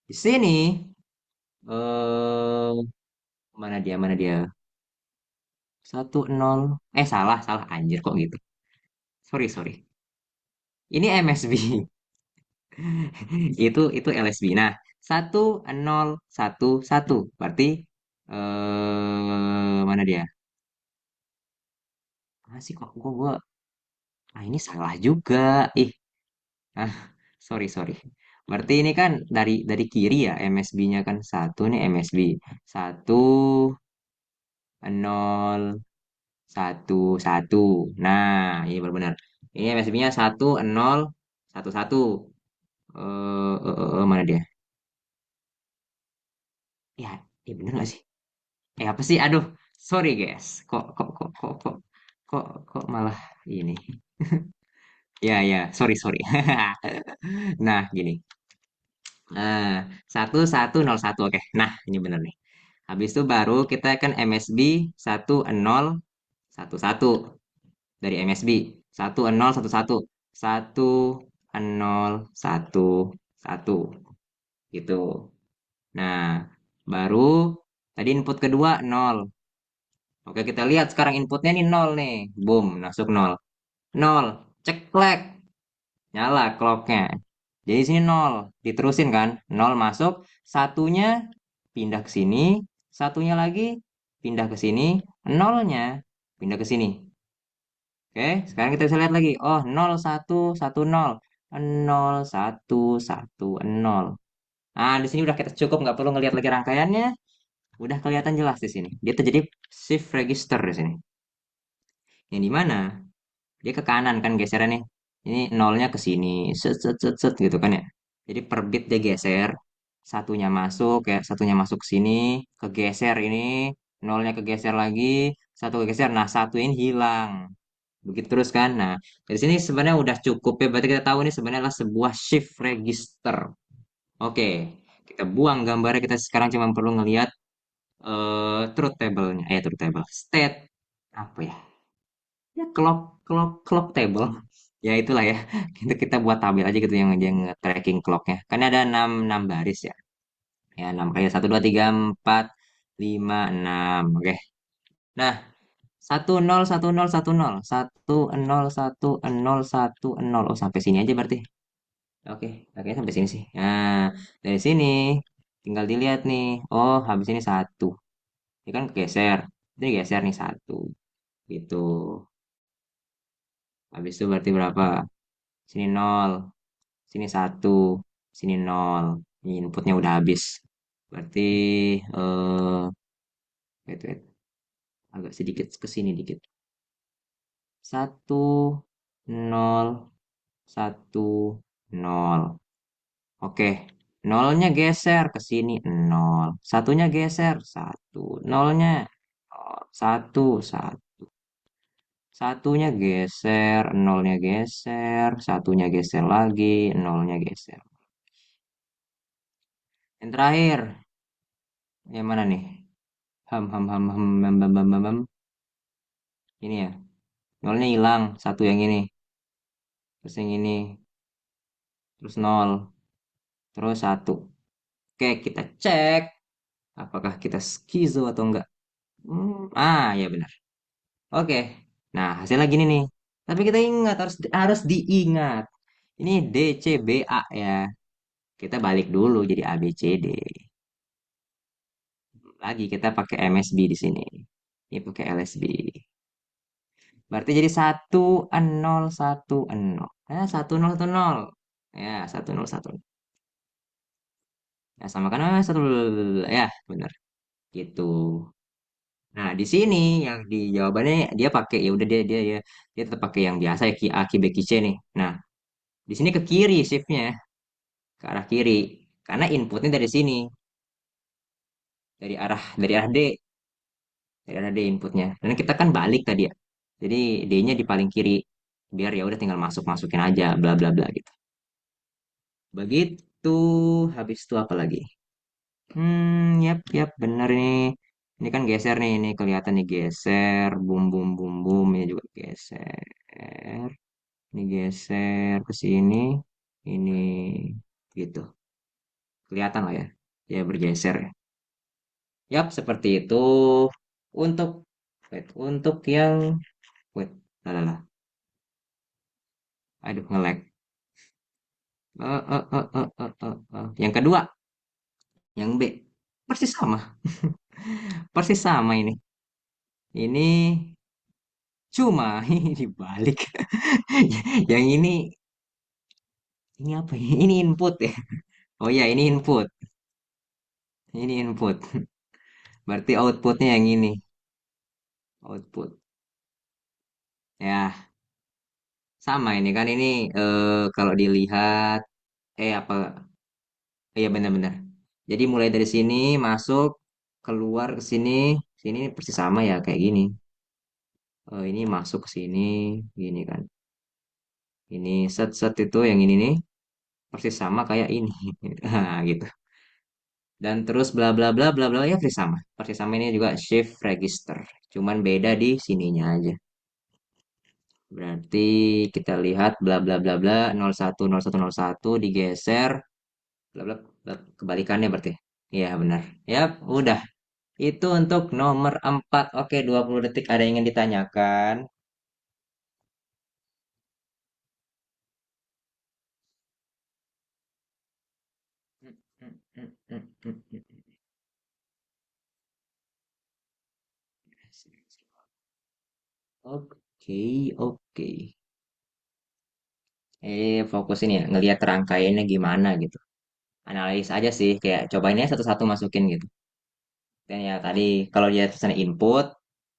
di sini eh mana dia? Satu, nol, salah salah anjir kok gitu. Sorry. Ini MSB. Itu LSB. Nah, 1011. Berarti mana dia? Sih kok gua ini salah juga. Ih, ah, sorry. Berarti ini kan dari kiri ya MSB-nya kan satu nih MSB. Satu, nol, satu, satu. Nah, ini benar-benar. Ini MSB-nya satu, nol, satu, satu. Mana dia? Ya, bener gak sih? Apa sih? Aduh, sorry guys. Kok malah ini. Ya, sorry. Nah, gini. Eh, 1101. Oke. Nah, ini bener nih. Habis itu baru kita kan MSB 1011 dari MSB 1011 1011 gitu. Nah, baru tadi input kedua nol. Oke, kita lihat sekarang inputnya nih nol nih. Boom, masuk nol. Nol, ceklek, nyala clocknya. Jadi sini nol, diterusin kan? Nol masuk, satunya pindah ke sini, satunya lagi pindah ke sini, nolnya pindah ke sini. Oke, sekarang kita bisa lihat lagi. Oh, 0110, 0110. Nah, di sini udah kita cukup, nggak perlu ngelihat lagi rangkaiannya. Udah kelihatan jelas di sini. Dia terjadi shift register di sini. Yang di mana? Dia ke kanan kan geserannya. Ini nolnya ke sini, set set set set gitu kan ya. Jadi per bit dia geser, satunya masuk ya, satunya masuk ke sini, kegeser ini, nolnya kegeser lagi, satu kegeser, nah satu ini hilang. Begitu terus kan. Nah, dari sini sebenarnya udah cukup ya. Berarti kita tahu ini sebenarnya adalah sebuah shift register. Oke, kita buang gambarnya. Kita sekarang cuma perlu ngelihat truth table-nya. Truth table. State apa ya? Ya clock clock clock table. Ya itulah ya. Kita buat tabel aja gitu yang tracking clocknya. Kan ada 6 baris ya. Ya 6 kayak 1 2 3 4 5 6. Oke. Nah, 1 0 1 0 1 0 1 0 1 0 Oh, sampai sini aja berarti. Oke, oke sampai sini sih. Nah, dari sini tinggal dilihat nih. Oh, habis ini satu. Ini kan geser. Ini geser nih satu. Gitu. Habis itu berarti berapa? Sini nol, sini satu, sini nol. Ini inputnya udah habis. Berarti eh wait, wait. Agak sedikit ke sini dikit. Satu, nol, satu, nol. Oke, nolnya geser ke sini nol. Satunya geser satu. Nolnya nol. Satu, satu. Satunya geser, nolnya geser, satunya geser lagi, nolnya geser. Yang terakhir, yang mana nih? Ham, ham, ham, ham, ham, ham, ham, ham, ham. Ini ya, nolnya hilang, satu yang ini, terus yang ini, terus nol, terus satu. Oke, kita cek apakah kita skizo atau enggak. Ya benar. Oke. Nah, hasilnya gini nih. Tapi kita ingat harus harus diingat. Ini DCBA ya. Kita balik dulu jadi ABCD. Lagi kita pakai MSB di sini. Ini pakai LSB. Berarti jadi 1 0 1 0. 1 0 1 0. Ya, 1 0 1 0. Ya, sama kan 1 ya, benar. Gitu. Nah, di sini yang di jawabannya dia pakai ya udah dia tetap pakai yang biasa ya Ki A, Ki B, Ki C nih. Nah, di sini ke kiri shiftnya, ke arah kiri. Karena inputnya dari sini, dari arah D, dari arah D inputnya. Dan kita kan balik tadi ya. Jadi D-nya di paling kiri. Biar ya udah tinggal masukin aja bla bla bla gitu. Begitu. Habis itu apa lagi? Yap, yap, bener nih. Ini kan geser nih, ini kelihatan nih geser, bum bum bum bum, ini juga geser. Ini geser ke sini, ini gitu. Kelihatan lah ya, ya bergeser ya. Yap, seperti itu. Untuk, untuk yang, wait, lah, lah, lah. Aduh, nge-lag. Yang kedua, yang B, persis sama, persis sama ini. Ini cuma ini dibalik. Yang ini apa ya? Ini input ya. Oh ya, ini input. Ini input. Berarti outputnya yang ini. Output. Ya, sama ini kan ini kalau dilihat apa iya benar-benar. Jadi mulai dari sini masuk keluar ke sini, sini persis sama ya kayak gini. Ini masuk ke sini gini kan. Ini set set itu yang ini nih persis sama kayak ini. Nah, gitu. Dan terus bla bla bla bla bla ya persis sama. Persis sama ini juga shift register. Cuman beda di sininya aja. Berarti kita lihat bla bla bla bla 01 01 01 digeser bla bla bla kebalikannya berarti. Iya benar. Yap, udah. Itu untuk nomor 4. Oke, 20 detik ada yang ingin ditanyakan. Oke, oke. Fokus ini ya, ngelihat rangkaiannya gimana gitu. Analis aja sih, kayak cobain ya satu-satu masukin gitu. Dan ya tadi, kalau dia tulisannya input,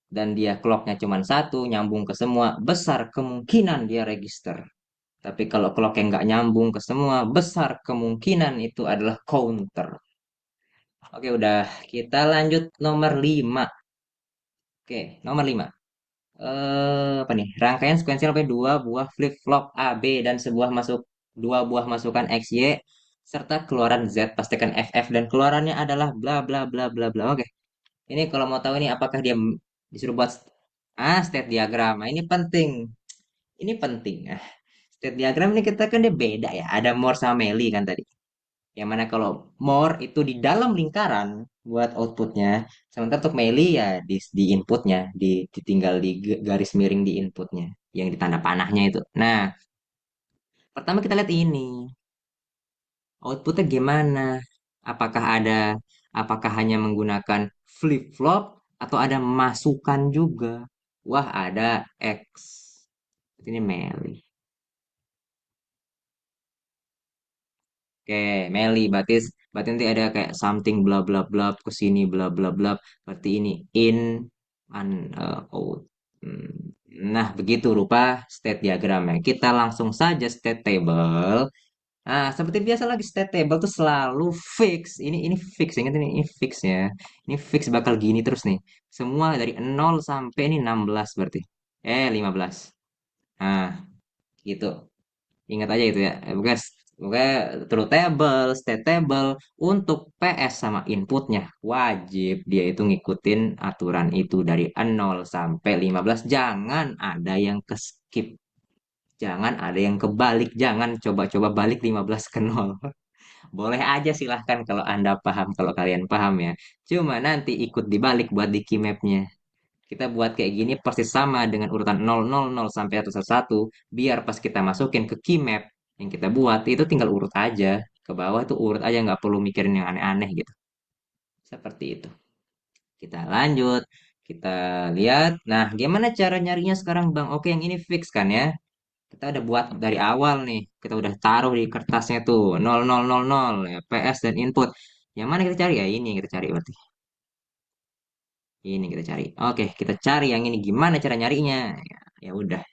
dan dia clocknya cuma satu, nyambung ke semua, besar kemungkinan dia register. Tapi kalau clock yang nggak nyambung ke semua, besar kemungkinan itu adalah counter. Oke, udah. Kita lanjut nomor 5. Oke, nomor 5. Apa nih? Rangkaian sekuensial apa? Dua buah flip-flop A, B, dan dua buah masukan X, Y, serta keluaran Z. Pastikan FF dan keluarannya adalah bla bla bla bla bla. Oke. Ini kalau mau tahu ini apakah dia disuruh buat state diagram. Nah, ini penting. Ini penting. State diagram ini kita kan dia beda ya. Ada more sama melee kan tadi. Yang mana kalau more itu di dalam lingkaran buat outputnya, sementara untuk melee ya di inputnya, ditinggal di garis miring di inputnya, yang di tanda panahnya itu. Nah, pertama kita lihat ini, outputnya gimana? Apakah ada, apakah hanya menggunakan flip-flop atau ada masukan juga? Wah, ada X. Ini melee. Oke, Meli, berarti nanti ada kayak something bla bla bla ke sini bla bla bla. Berarti ini in out. Hmm. Nah, begitu rupa state diagramnya. Kita langsung saja state table. Nah, seperti biasa lagi state table tuh selalu fix. Ini fix, ingat ini fix ya. Ini fix bakal gini terus nih. Semua dari 0 sampai ini 16 berarti. 15. Nah, gitu. Ingat aja itu ya. Pokoknya truth table, state table untuk PS sama inputnya wajib dia itu ngikutin aturan itu dari 0 sampai 15. Jangan ada yang ke skip. Jangan ada yang kebalik. Jangan coba-coba balik 15 ke 0. Boleh aja silahkan kalau Anda paham, kalau kalian paham ya. Cuma nanti ikut dibalik buat di keymapnya. Kita buat kayak gini persis sama dengan urutan 000 sampai 111. Biar pas kita masukin ke key map yang kita buat, itu tinggal urut aja. Ke bawah itu urut aja, nggak perlu mikirin yang aneh-aneh gitu. Seperti itu. Kita lanjut. Kita lihat. Nah, gimana cara nyarinya sekarang, Bang? Oke, yang ini fix kan ya? Kita udah buat dari awal nih. Kita udah taruh di kertasnya tuh 0000 ya, PS dan input. Yang mana kita cari ya? Ini yang kita cari berarti. Ini kita cari. Oke, kita cari yang ini. Gimana cara nyarinya? Ya udah,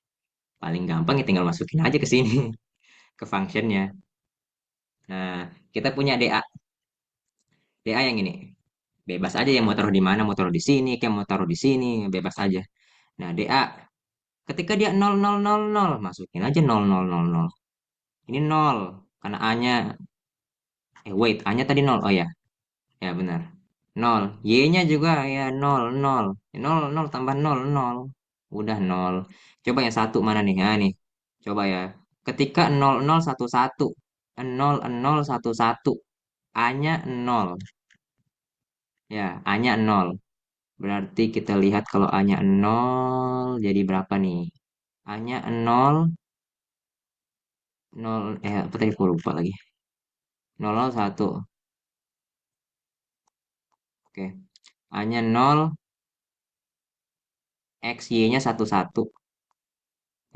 paling gampang ya tinggal masukin aja ke sini, ke functionnya. Nah, kita punya DA. DA yang ini. Bebas aja yang mau taruh di mana, mau taruh di sini, kayak mau taruh di sini, bebas aja. Nah, DA. Ketika dia 0000, masukin aja 0000. Ini 0. Karena A-nya, wait, A-nya tadi 0. Oh ya, ya benar. 0. Y-nya juga ya 0, 0. 0, 0 tambah 0, 0. Udah 0. Coba yang satu mana nih? Nah, nih. Coba ya. Ketika 0011, 0011, A-nya 0. Ya, A-nya 0. Berarti kita lihat kalau A-nya 0, jadi berapa nih? A-nya 0, 0, apa tadi aku lupa lagi. 001. Oke. A-nya 0, X, Y-nya 11.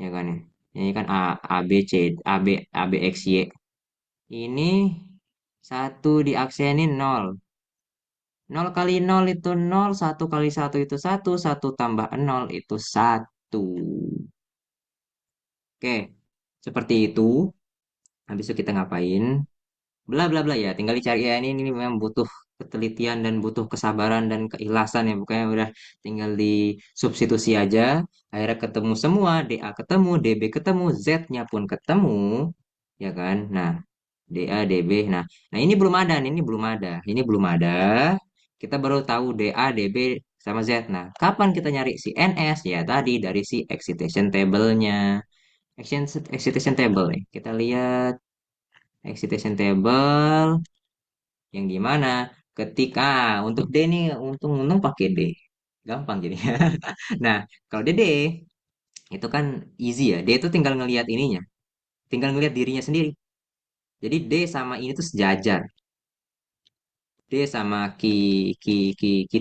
Ya kan ya? Ini kan A, B, C, A, B, X, Y. Ini satu diaksenin 0. 0 kali 0 itu 0, 1 kali 1 itu 1, 1 tambah 0 itu 1. Oke, seperti itu. Habis itu kita ngapain? Bla bla bla ya, tinggal dicari ya. Ini memang butuh ketelitian dan butuh kesabaran dan keikhlasan ya. Bukannya udah tinggal di substitusi aja. Akhirnya ketemu semua, DA ketemu, DB ketemu, Z-nya pun ketemu. Ya kan? Nah, DA, DB. Nah, ini belum ada, nih, ini belum ada. Ini belum ada. Kita baru tahu DA, DB sama Z. Nah, kapan kita nyari si NS? Ya tadi dari si excitation table-nya. Excitation table nih. Kita lihat excitation table yang di mana ketika untuk D nih untung-untung pakai D. Gampang jadi. Nah, kalau DD itu kan easy ya. D itu tinggal ngelihat ininya, tinggal ngelihat dirinya sendiri. Jadi D sama ini tuh sejajar. D sama ki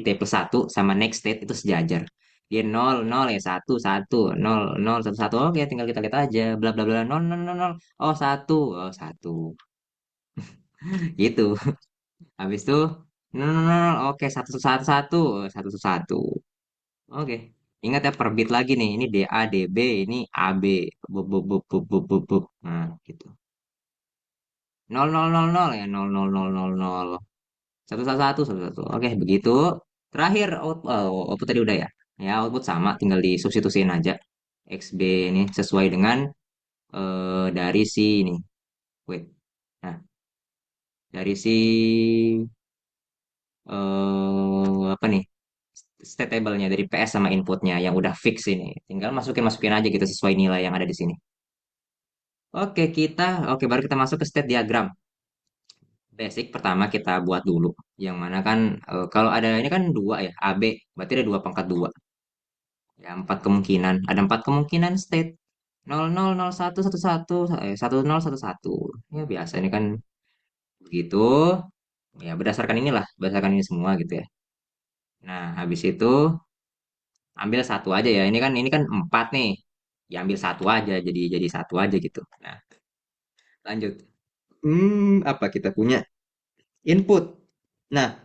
T plus satu sama next state itu sejajar. Dia 0 0 ya 1 1 0 0 1 1. Oke, tinggal kita lihat aja. Bla bla bla 0 0 0 0. Oh, 1. Oh, 1. Gitu. Habis itu 0 0 0. Oke, 1 1 1 1 1 1. Oke. Ingat ya per bit lagi nih. Ini DA, DB, ini AB. Bub, bub, bub, bub, bub, bub, bub. Nah, gitu. 0000 ya. 0000. 111, 111. Oke, begitu. Terakhir output tadi udah ya. Ya, output sama, tinggal disubstitusiin aja. XB ini sesuai dengan dari si ini. Wait. Nah, dari si apa nih? State table-nya dari PS sama inputnya yang udah fix ini. Tinggal masukin masukin aja gitu sesuai nilai yang ada di sini. Oke, baru kita masuk ke state diagram. Basic pertama kita buat dulu. Yang mana kan kalau ada ini kan dua ya, AB, berarti ada dua pangkat dua. Ya, empat kemungkinan. Ada empat kemungkinan state. 000111 1011. Ya biasa ini kan begitu. Ya berdasarkan inilah, berdasarkan ini semua gitu ya. Nah, habis itu ambil satu aja ya. Ini kan empat nih. Ya ambil satu aja jadi satu aja gitu. Nah, lanjut. Apa kita punya input. Nah,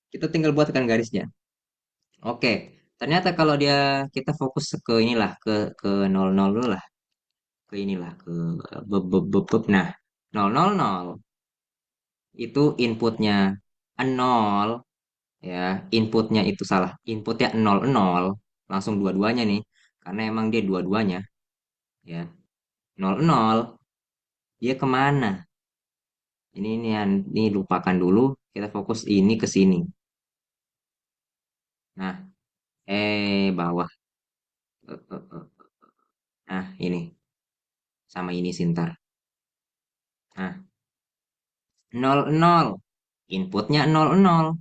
kita tinggal buatkan garisnya. Oke. Ternyata kalau kita fokus ke inilah ke 00 dulu lah, ke inilah ke Nah, 000 itu inputnya 0 ya, inputnya itu salah. Inputnya 00 langsung dua-duanya nih. Karena emang dia dua-duanya ya. 00 dia kemana? Ini lupakan dulu. Kita fokus ini ke sini. Nah, bawah. Eh, eh, eh. Nah, ini sama ini sintar. Nah, 00. Inputnya 00.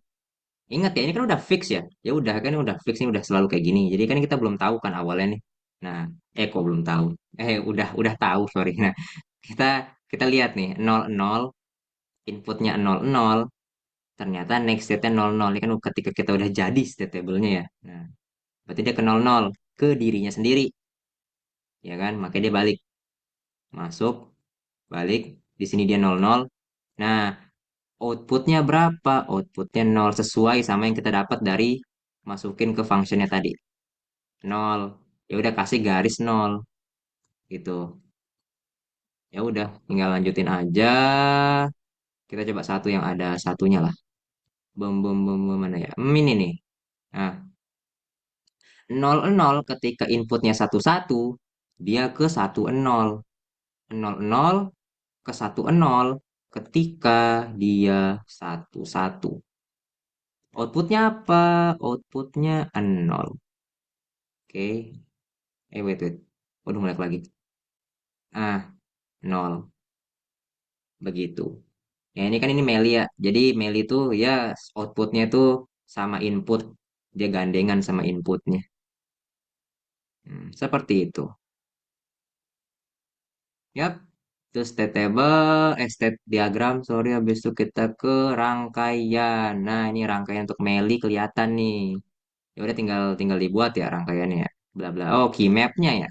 Ingat ya, ini kan udah fix ya. Ya udah kan udah fix ini udah selalu kayak gini. Jadi kan kita belum tahu kan awalnya nih. Nah, kok belum tahu? Udah tahu, sorry. Nah, kita kita lihat nih 00 inputnya 00 ternyata next state-nya 00. Ini kan ketika kita udah jadi state table-nya ya. Nah, berarti dia ke 00 ke dirinya sendiri, ya kan? Makanya dia balik, masuk, balik. Di sini dia 00. Nah, outputnya berapa? Outputnya 0 sesuai sama yang kita dapat dari masukin ke functionnya tadi. 0. Ya udah kasih garis 0 gitu. Ya udah, tinggal lanjutin aja. Kita coba satu yang ada satunya lah. Bum bum bum bum, mana ya? Ini nih. Nah, 00 ketika inputnya 11 dia ke 10. 00 ke 10 ketika dia 11. Outputnya apa? Outputnya 0. Oke. Wait. Waduh, mulai lagi. Ah, 0. Begitu. Ya, ini Meli ya. Jadi Meli itu ya outputnya itu sama input. Dia gandengan sama inputnya. Seperti itu. Yap. Terus state table, state diagram, sorry. Habis itu kita ke rangkaian. Nah, ini rangkaian untuk Meli kelihatan nih. Ya udah tinggal tinggal dibuat ya rangkaiannya ya. Bla bla. Oh, key map-nya ya.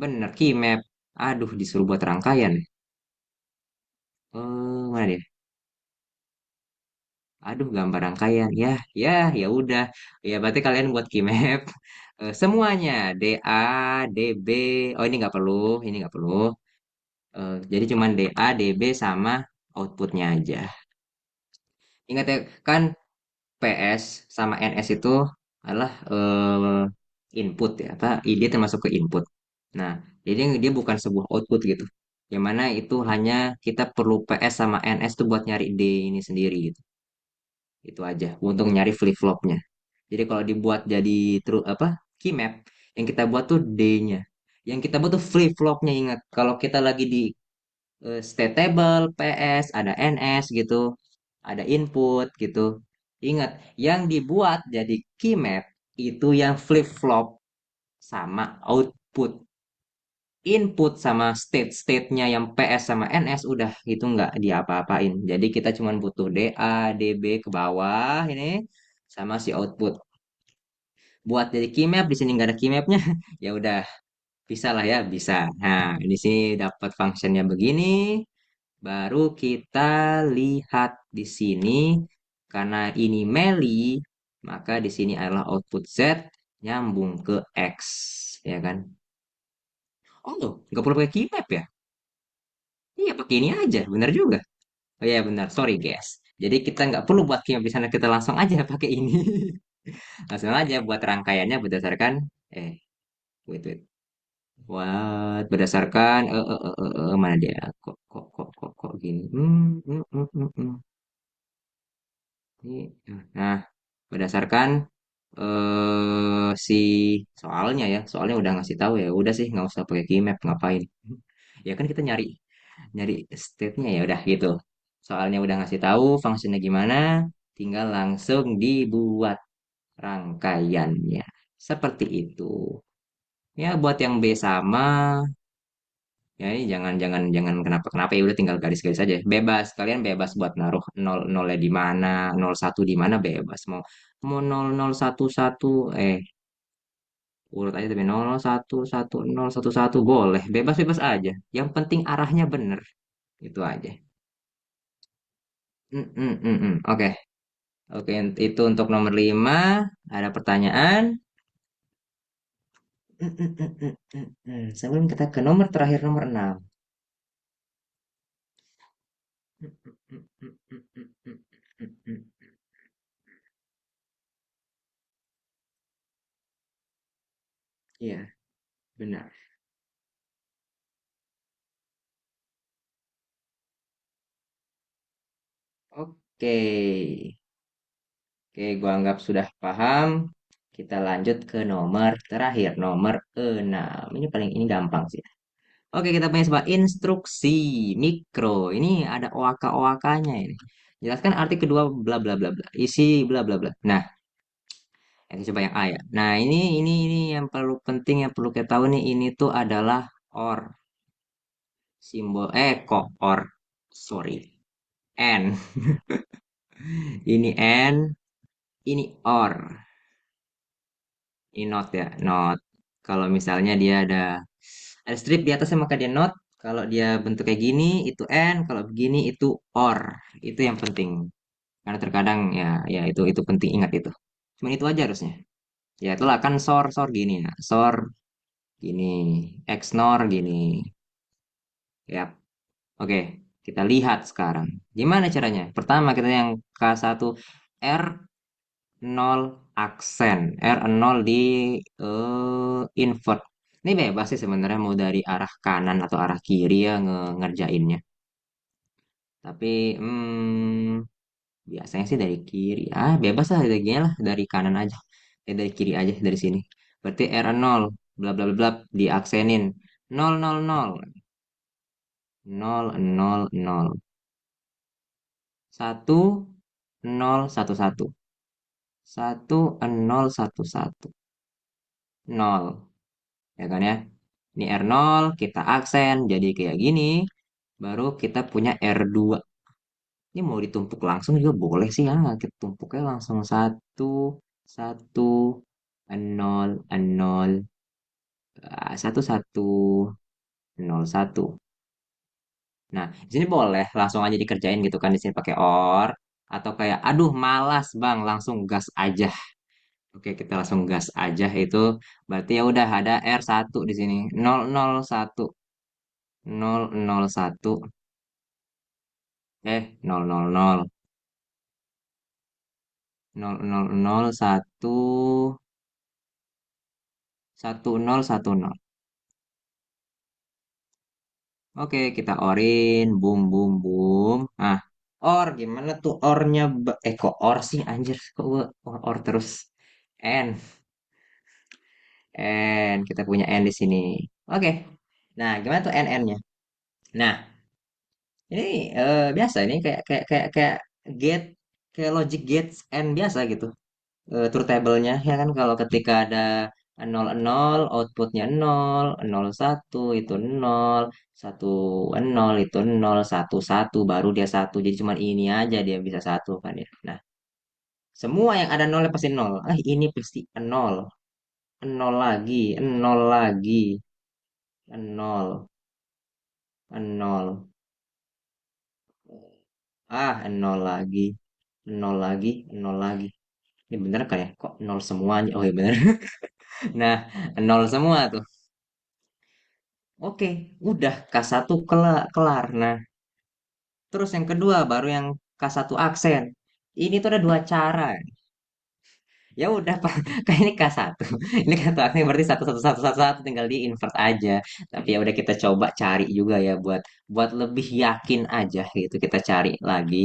Bener, key map. Aduh, disuruh buat rangkaian. Mana dia? Aduh, gambar rangkaian. Ya udah. Ya, berarti kalian buat key map. Semuanya. DA, DB. Oh, ini nggak perlu. Jadi cuman DA, DB sama outputnya aja. Ingat ya, kan PS sama NS itu adalah input ya, apa? ID termasuk ke input. Nah, jadi dia bukan sebuah output gitu. Yang mana itu hanya kita perlu PS sama NS tuh buat nyari D ini sendiri gitu. Itu aja untuk nyari flip-flopnya. Jadi kalau dibuat jadi true apa key map, yang kita buat tuh D-nya. Yang kita buat tuh flip-flopnya ingat. Kalau kita lagi di state table, PS, ada NS gitu, ada input gitu. Ingat, yang dibuat jadi key map itu yang flip-flop sama output. Input sama state-state-nya yang PS sama NS udah itu nggak diapa-apain. Jadi kita cuma butuh DA, DB ke bawah ini sama si output. Buat jadi key map di sini nggak ada key mapnya. Ya udah bisa lah ya, bisa. Nah, ini sih dapat functionnya begini. Baru kita lihat di sini karena ini Meli. Maka di sini adalah output Z nyambung ke X, ya kan? Oh, nggak perlu pakai keymap ya? Iya, pakai ini aja, benar juga. Oh iya benar, sorry guys. Jadi kita nggak perlu buat keymap di sana, kita langsung aja pakai ini. Langsung aja buat rangkaiannya berdasarkan, eh, wait, wait. Buat berdasarkan, mana dia? Kok gini? Ini, nah, berdasarkan si soalnya ya, soalnya udah ngasih tahu ya, udah sih nggak usah pakai keymap, ngapain? Ya kan kita nyari nyari state-nya ya udah gitu. Soalnya udah ngasih tahu fungsinya gimana, tinggal langsung dibuat rangkaiannya. Seperti itu. Ya buat yang B sama, ya ini jangan jangan jangan kenapa-kenapa ya udah tinggal garis-garis aja. Bebas, kalian bebas buat naruh nol nolnya di mana, nol satu di mana bebas. Mau mau nol nol satu satu urut aja tapi nol nol satu satu nol satu satu boleh, bebas-bebas aja. Yang penting arahnya bener. Itu aja. Oke. Oke, itu untuk nomor 5. Ada pertanyaan? Sebelum kita ke nomor terakhir, nomor 6. Iya, benar. Oke. Oke, gua anggap sudah paham. Kita lanjut ke nomor terakhir, nomor 6. Ini gampang sih. Oke, kita punya sebuah instruksi mikro. Ini ada OAK-OAK-nya ini. Jelaskan arti kedua bla bla bla bla. Isi bla bla bla. Nah, yang coba yang A ya. Nah, ini yang perlu penting yang perlu kita tahu nih, ini tuh adalah OR. Simbol kok OR. Sorry. N. Ini N, ini OR. Ini not ya, not. Kalau misalnya dia ada strip di atasnya maka dia not. Kalau dia bentuk kayak gini itu N, kalau begini itu OR. Itu yang penting. Karena terkadang ya itu penting, ingat itu. Cuma itu aja harusnya. Ya itulah kan sor gini ya. Sor gini, XNOR gini. Ya, oke. Kita lihat sekarang. Gimana caranya? Pertama kita yang K1 R nol aksen, R0 di invert. Ini bebas sih sebenarnya mau dari arah kanan atau arah kiri ya ngerjainnya. Tapi biasanya sih dari kiri. Bebas lah dari gini lah, dari kanan aja. Dari kiri aja dari sini. Berarti R0 bla bla bla bla diaksenin 000 000 1011 1011 nol, ya kan ya. Ini R0 kita aksen jadi kayak gini, baru kita punya R2. Ini mau ditumpuk langsung juga boleh sih ya, kita tumpuknya langsung satu satu nol nol satu satu nol satu. Nah, di sini boleh langsung aja dikerjain gitu kan, di sini pakai OR atau kayak aduh malas Bang, langsung gas aja. Oke, kita langsung gas aja itu. Berarti ya udah ada R1 di sini. 001 001 000 000 1010. Oke, kita orin, boom, boom, boom. Gimana tuh ornya? Kok or sih, anjir, kok gua or terus. N, kita punya N di sini. Oke, nah gimana tuh N-nya? Nah, ini biasa ini kayak gate, kayak logic gates N biasa gitu. Truth table-nya ya kan kalau ketika ada 00 outputnya 0 01 itu 0 10 itu 0 11 baru dia satu, jadi cuman ini aja dia bisa satu kan ya. Nah, semua yang ada nolnya pasti nol. Ini pasti nol, nol lagi, nol lagi, nol, nol, nol lagi, nol lagi, nol lagi. Ini bener kan ya? Kok nol semuanya? Oh iya bener. Nah, nol semua tuh. Oke, udah K1 kelar. Nah, terus yang kedua baru yang K1 aksen. Ini tuh ada dua cara. Ya udah Pak, kan ini K1. Ini kartu aksen berarti satu satu satu satu satu tinggal di invert aja. Tapi ya udah kita coba cari juga ya buat buat lebih yakin aja gitu. Kita cari lagi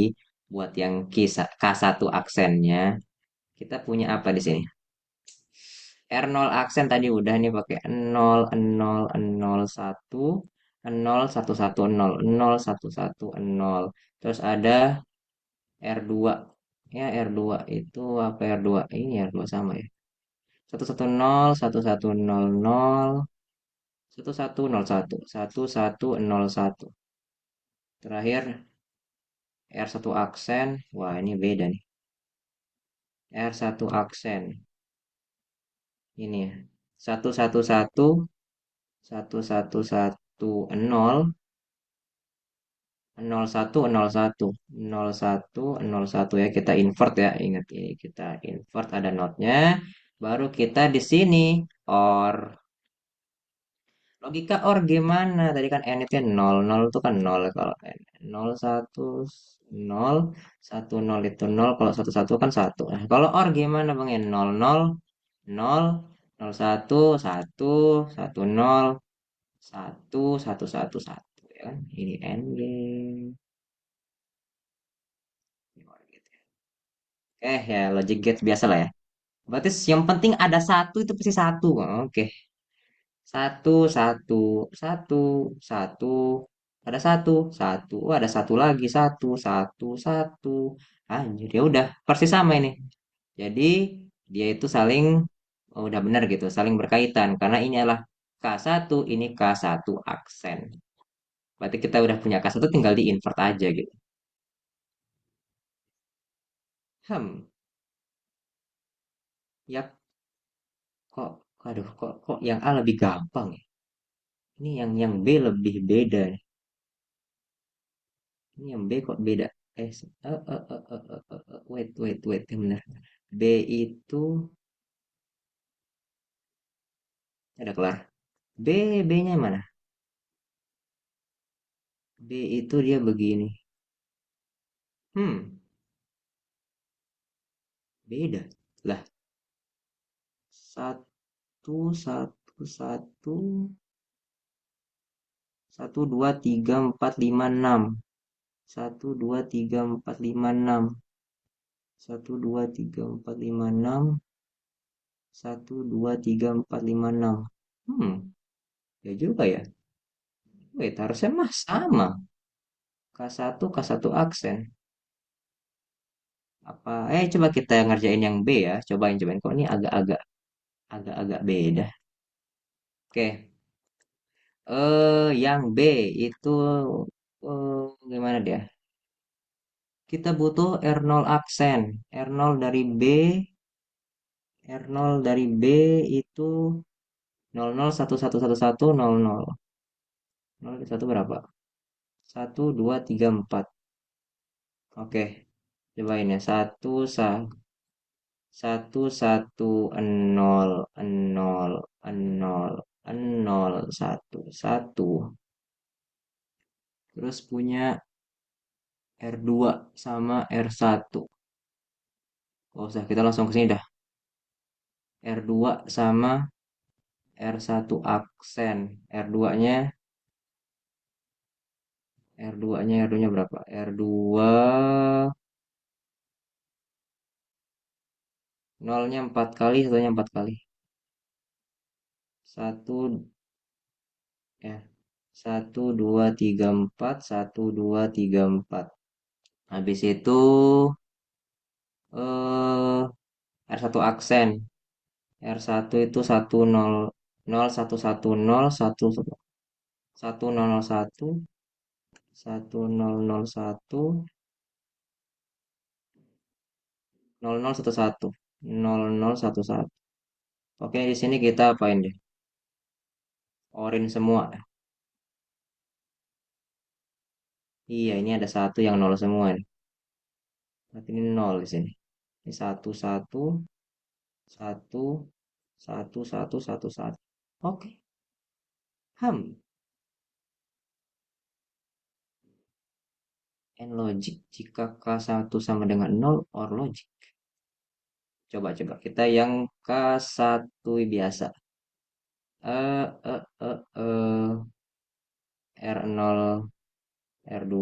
buat yang K1 aksennya. Kita punya apa di sini? R0 aksen tadi udah nih pakai 0 0 0 1 0 1 1 0 0 1 1 0. Terus ada R2. Ya R2 itu apa R2? Ini R2 sama ya. 110 1100 1101 1101. Terakhir R1 aksen. Wah, ini beda nih. R1 aksen. Ini ya. 111 1110 0101 ya kita invert ya ingat ini kita invert ada notnya baru kita di sini or logika or gimana tadi kan n itu kan nol nol itu kan nol kalau n nol satu nol satu nol itu nol kalau satu satu kan satu nah kalau or gimana bang ya nol nol nol nol satu satu satu nol satu satu satu satu ya kan ini n ya logic gate biasa lah ya. Berarti yang penting ada satu itu pasti satu. Oke. Satu, satu, satu, satu. Ada satu, satu. Oh, ada satu lagi, satu, satu, satu. Anjir, ya udah, persis sama ini. Jadi dia itu saling oh, udah benar gitu, saling berkaitan karena ini adalah K1, ini K1 aksen. Berarti kita udah punya K1 tinggal di invert aja gitu. Hmm, ya kok aduh kok yang A lebih gampang ya. Ini yang B lebih beda nih. Ini yang B kok beda? Wait, yang benar. B itu ada kelar. B-nya mana? B itu dia begini. Hmm, beda. Lah, satu, satu, satu, satu, dua, tiga, empat, lima, enam. Satu, dua, tiga, empat, lima, enam. Satu, dua, tiga, empat, lima, enam. Satu, dua, tiga, empat, lima, enam. Hmm, ya juga ya. Wait, harusnya mah sama. K1 aksen. Apa coba kita ngerjain yang B ya cobain kok ini agak-agak beda oke yang B itu gimana dia kita butuh R0 aksen R0 dari B R0 dari B itu 001111 nol satu berapa 1234 oke cobain ya satu satu nol nol nol nol satu satu terus punya R2 sama R1 oh usah kita langsung ke sini dah R2 sama R1 aksen R2 nya R2 nya berapa R2 nolnya 4 kali satunya 4 kali satu ya satu dua tiga empat satu dua tiga empat habis itu eh R1 aksen R1 itu 1011 oke di sini kita apain deh orin semua iya ini ada satu yang nol semua nih berarti ini nol di sini Ini satu, satu, satu, satu, satu, satu, satu. Oke. Hmm. And logic. Jika K1 sama dengan nol or logic. Coba-coba. Kita yang K1 biasa. Eh, eh, R0, R2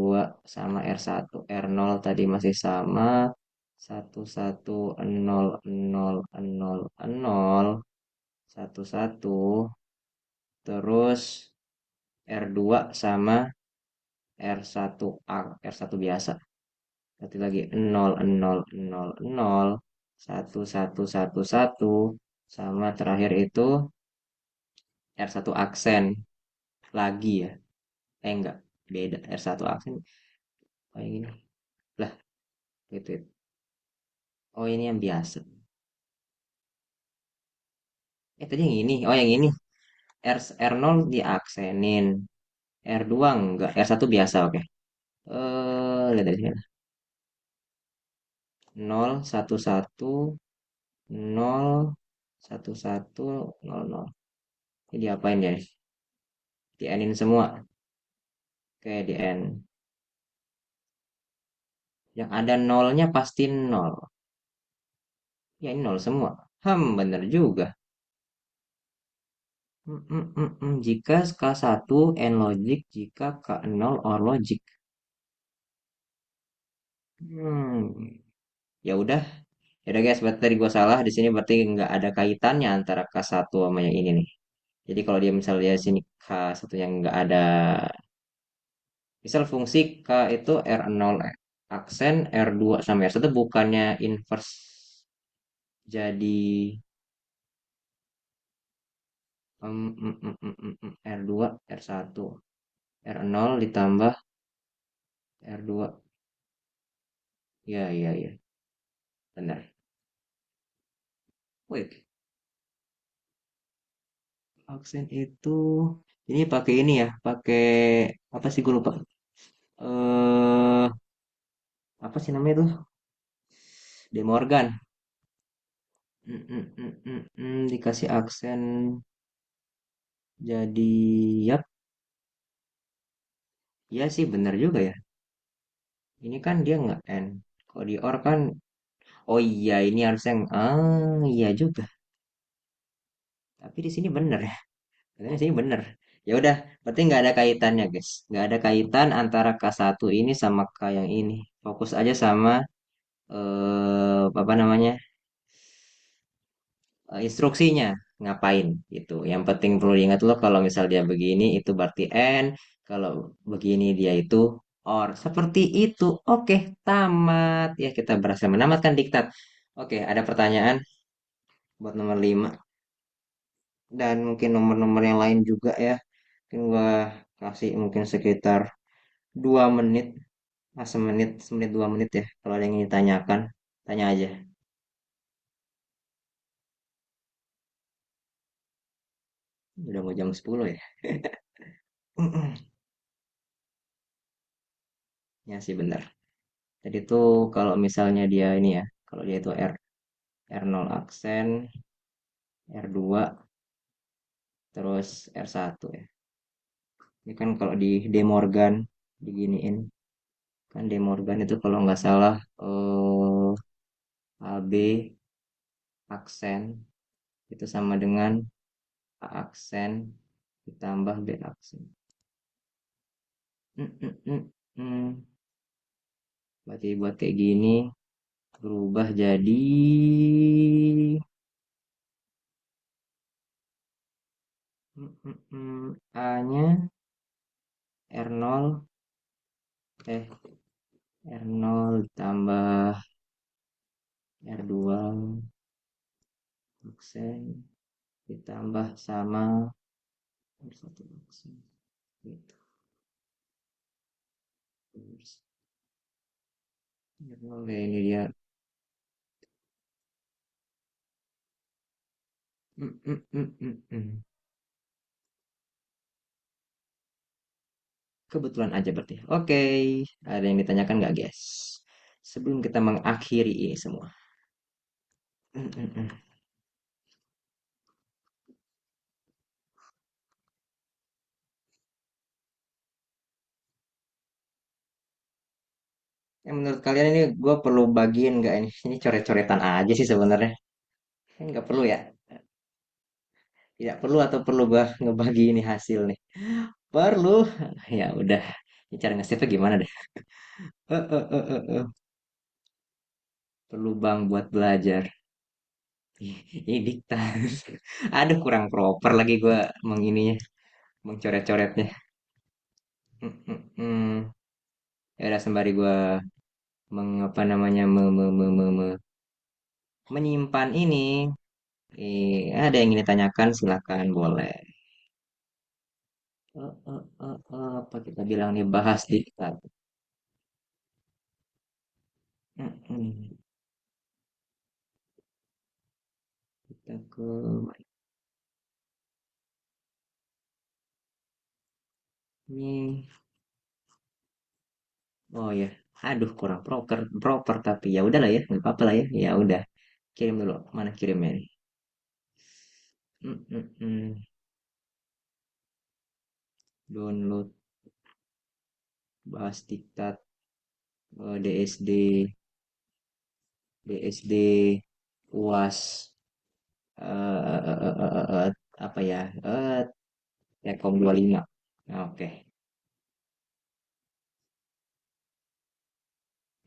sama R1. R0 tadi masih sama. 110000. Terus R2 sama R1 A, R1 biasa. Berarti lagi 0000, 1111 sama terakhir itu R1 aksen lagi ya. Enggak, beda R1 aksen. Oh yang ini. Lah, itu. Oh ini yang biasa. Tadi yang ini. Oh yang ini. R0 diaksenin. R2 enggak. R1 biasa, oke. Lihat dari sini. 0111 01100. Ini diapain ya? Di N-in semua. Oke, di N. Yang ada nolnya pasti nol. Ya, ini nol semua. Bener juga. Jika K1 N logic, jika K0 OR logic. Hmm, ya udah. Ya udah guys, berarti tadi gua salah. Di sini berarti nggak ada kaitannya antara K1 sama yang ini nih. Jadi kalau dia misalnya di sini K1 yang nggak ada. Misal fungsi K itu R0 aksen R2 sama R1 bukannya inverse jadi R2 R1 R0 ditambah R2. Ya, iya, iya, benar. Wait, aksen itu ini pakai ini ya, pakai apa sih gue lupa. Eh, apa sih namanya tuh? De Morgan. Dikasih aksen jadi yap, ya sih benar juga ya. Ini kan dia nggak N. Kalau di OR kan, oh iya ini harusnya, iya juga. Tapi di sini bener ya. Katanya di sini bener. Ya udah, berarti nggak ada kaitannya guys. Nggak ada kaitan antara K1 ini sama K yang ini. Fokus aja sama apa namanya instruksinya ngapain gitu. Yang penting perlu diingat lo kalau misal dia begini itu berarti N, kalau begini dia itu OR. Seperti itu. Oke, tamat. Ya kita berhasil menamatkan diktat. Oke, ada pertanyaan buat nomor 5 dan mungkin nomor-nomor yang lain juga ya. Mungkin gua kasih mungkin sekitar 2 menit, semenit, semenit 2 menit ya. Kalau ada yang ingin ditanyakan, tanya aja. Udah mau jam 10 ya. Ya sih benar. Jadi tuh kalau misalnya dia ini ya, kalau dia itu R0 aksen, R2, terus R1 ya. Ini kan kalau di De Morgan diginiin, kan De Morgan itu kalau nggak salah AB aksen itu sama dengan A aksen ditambah B aksen. Mm, mm, mm, mm. Berarti buat kayak gini berubah jadi A-nya R0 eh R0 ditambah R2 aksen ditambah sama R1 aksen gitu. Terus R0 ya ini dia. Mm, mm, mm, mm, mm. Kebetulan aja berarti. Oke, ada yang ditanyakan nggak guys? Sebelum kita mengakhiri ini semua. Mm, mm, mm. Menurut kalian ini gue perlu bagiin nggak ini? Ini coret-coretan aja sih sebenarnya. Kan nggak perlu ya? Tidak perlu atau perlu gua ngebagi ini hasil nih? Perlu. Ya udah. Ini cara nge-save gimana deh? Eh, eh, eh, eh. Perlu bang buat belajar. Ini diktat. Aduh kurang proper lagi gua mengininya, mencoret-coretnya. Hmm, hmm, hmm. Ya udah sembari gua mengapa namanya menyimpan ini. Ada yang ingin ditanyakan silakan boleh. Apa kita bilang nih bahas diktat. Hmm, hmm. Kita ke ini. Oh ya, aduh kurang proper, proper tapi ya udahlah ya, nggak apa-apa lah ya. Ya udah, kirim dulu. Mana kirimnya nih? Hmm, hmm, hmm. Download bahas diktat DSD, DSD UAS apa ya? Telkom 25. Oke.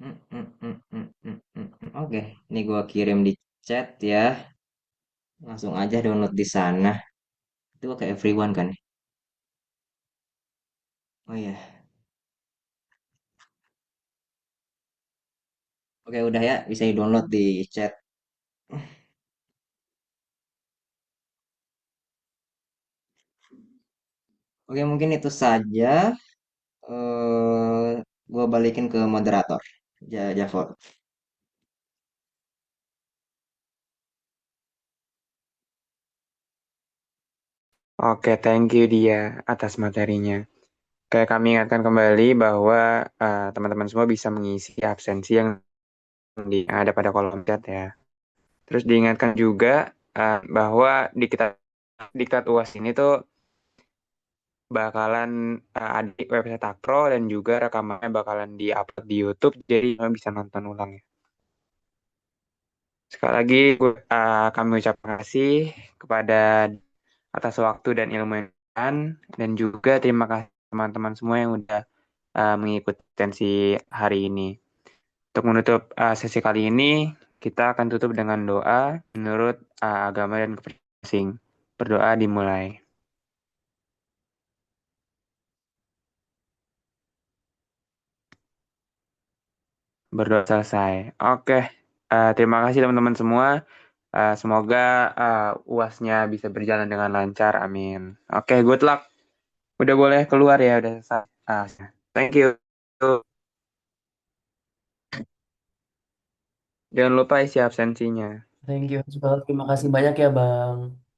Hmm, hmm, hmm, hmm, hmm, hmm, hmm. Oke, ini gua kirim di chat ya. Langsung aja download di sana. Itu ke everyone kan? Oh iya. Oke, udah ya, bisa di-download di chat. Oke, mungkin itu saja. Gua balikin ke moderator. Javor. Oke, thank you dia atas materinya. Kayak kami ingatkan kembali bahwa teman-teman semua bisa mengisi absensi yang ada pada kolom chat ya. Terus diingatkan juga bahwa diktat UAS ini tuh bakalan ada di website Akpro dan juga rekamannya bakalan di-upload di YouTube, jadi kalian bisa nonton ulang ya. Sekali lagi kami ucapkan kasih kepada atas waktu dan ilmu yang diberikan, dan juga terima kasih teman-teman semua yang udah mengikuti tensi hari ini. Untuk menutup sesi kali ini, kita akan tutup dengan doa menurut agama dan kepercayaan masing. Berdoa dimulai. Berdoa selesai. Oke, terima kasih teman-teman semua. Semoga UASnya bisa berjalan dengan lancar. Amin. Oke, good luck. Udah boleh keluar ya, udah selesai. Thank you. Jangan lupa isi absensinya. Thank you, Bang. Terima kasih banyak ya, Bang.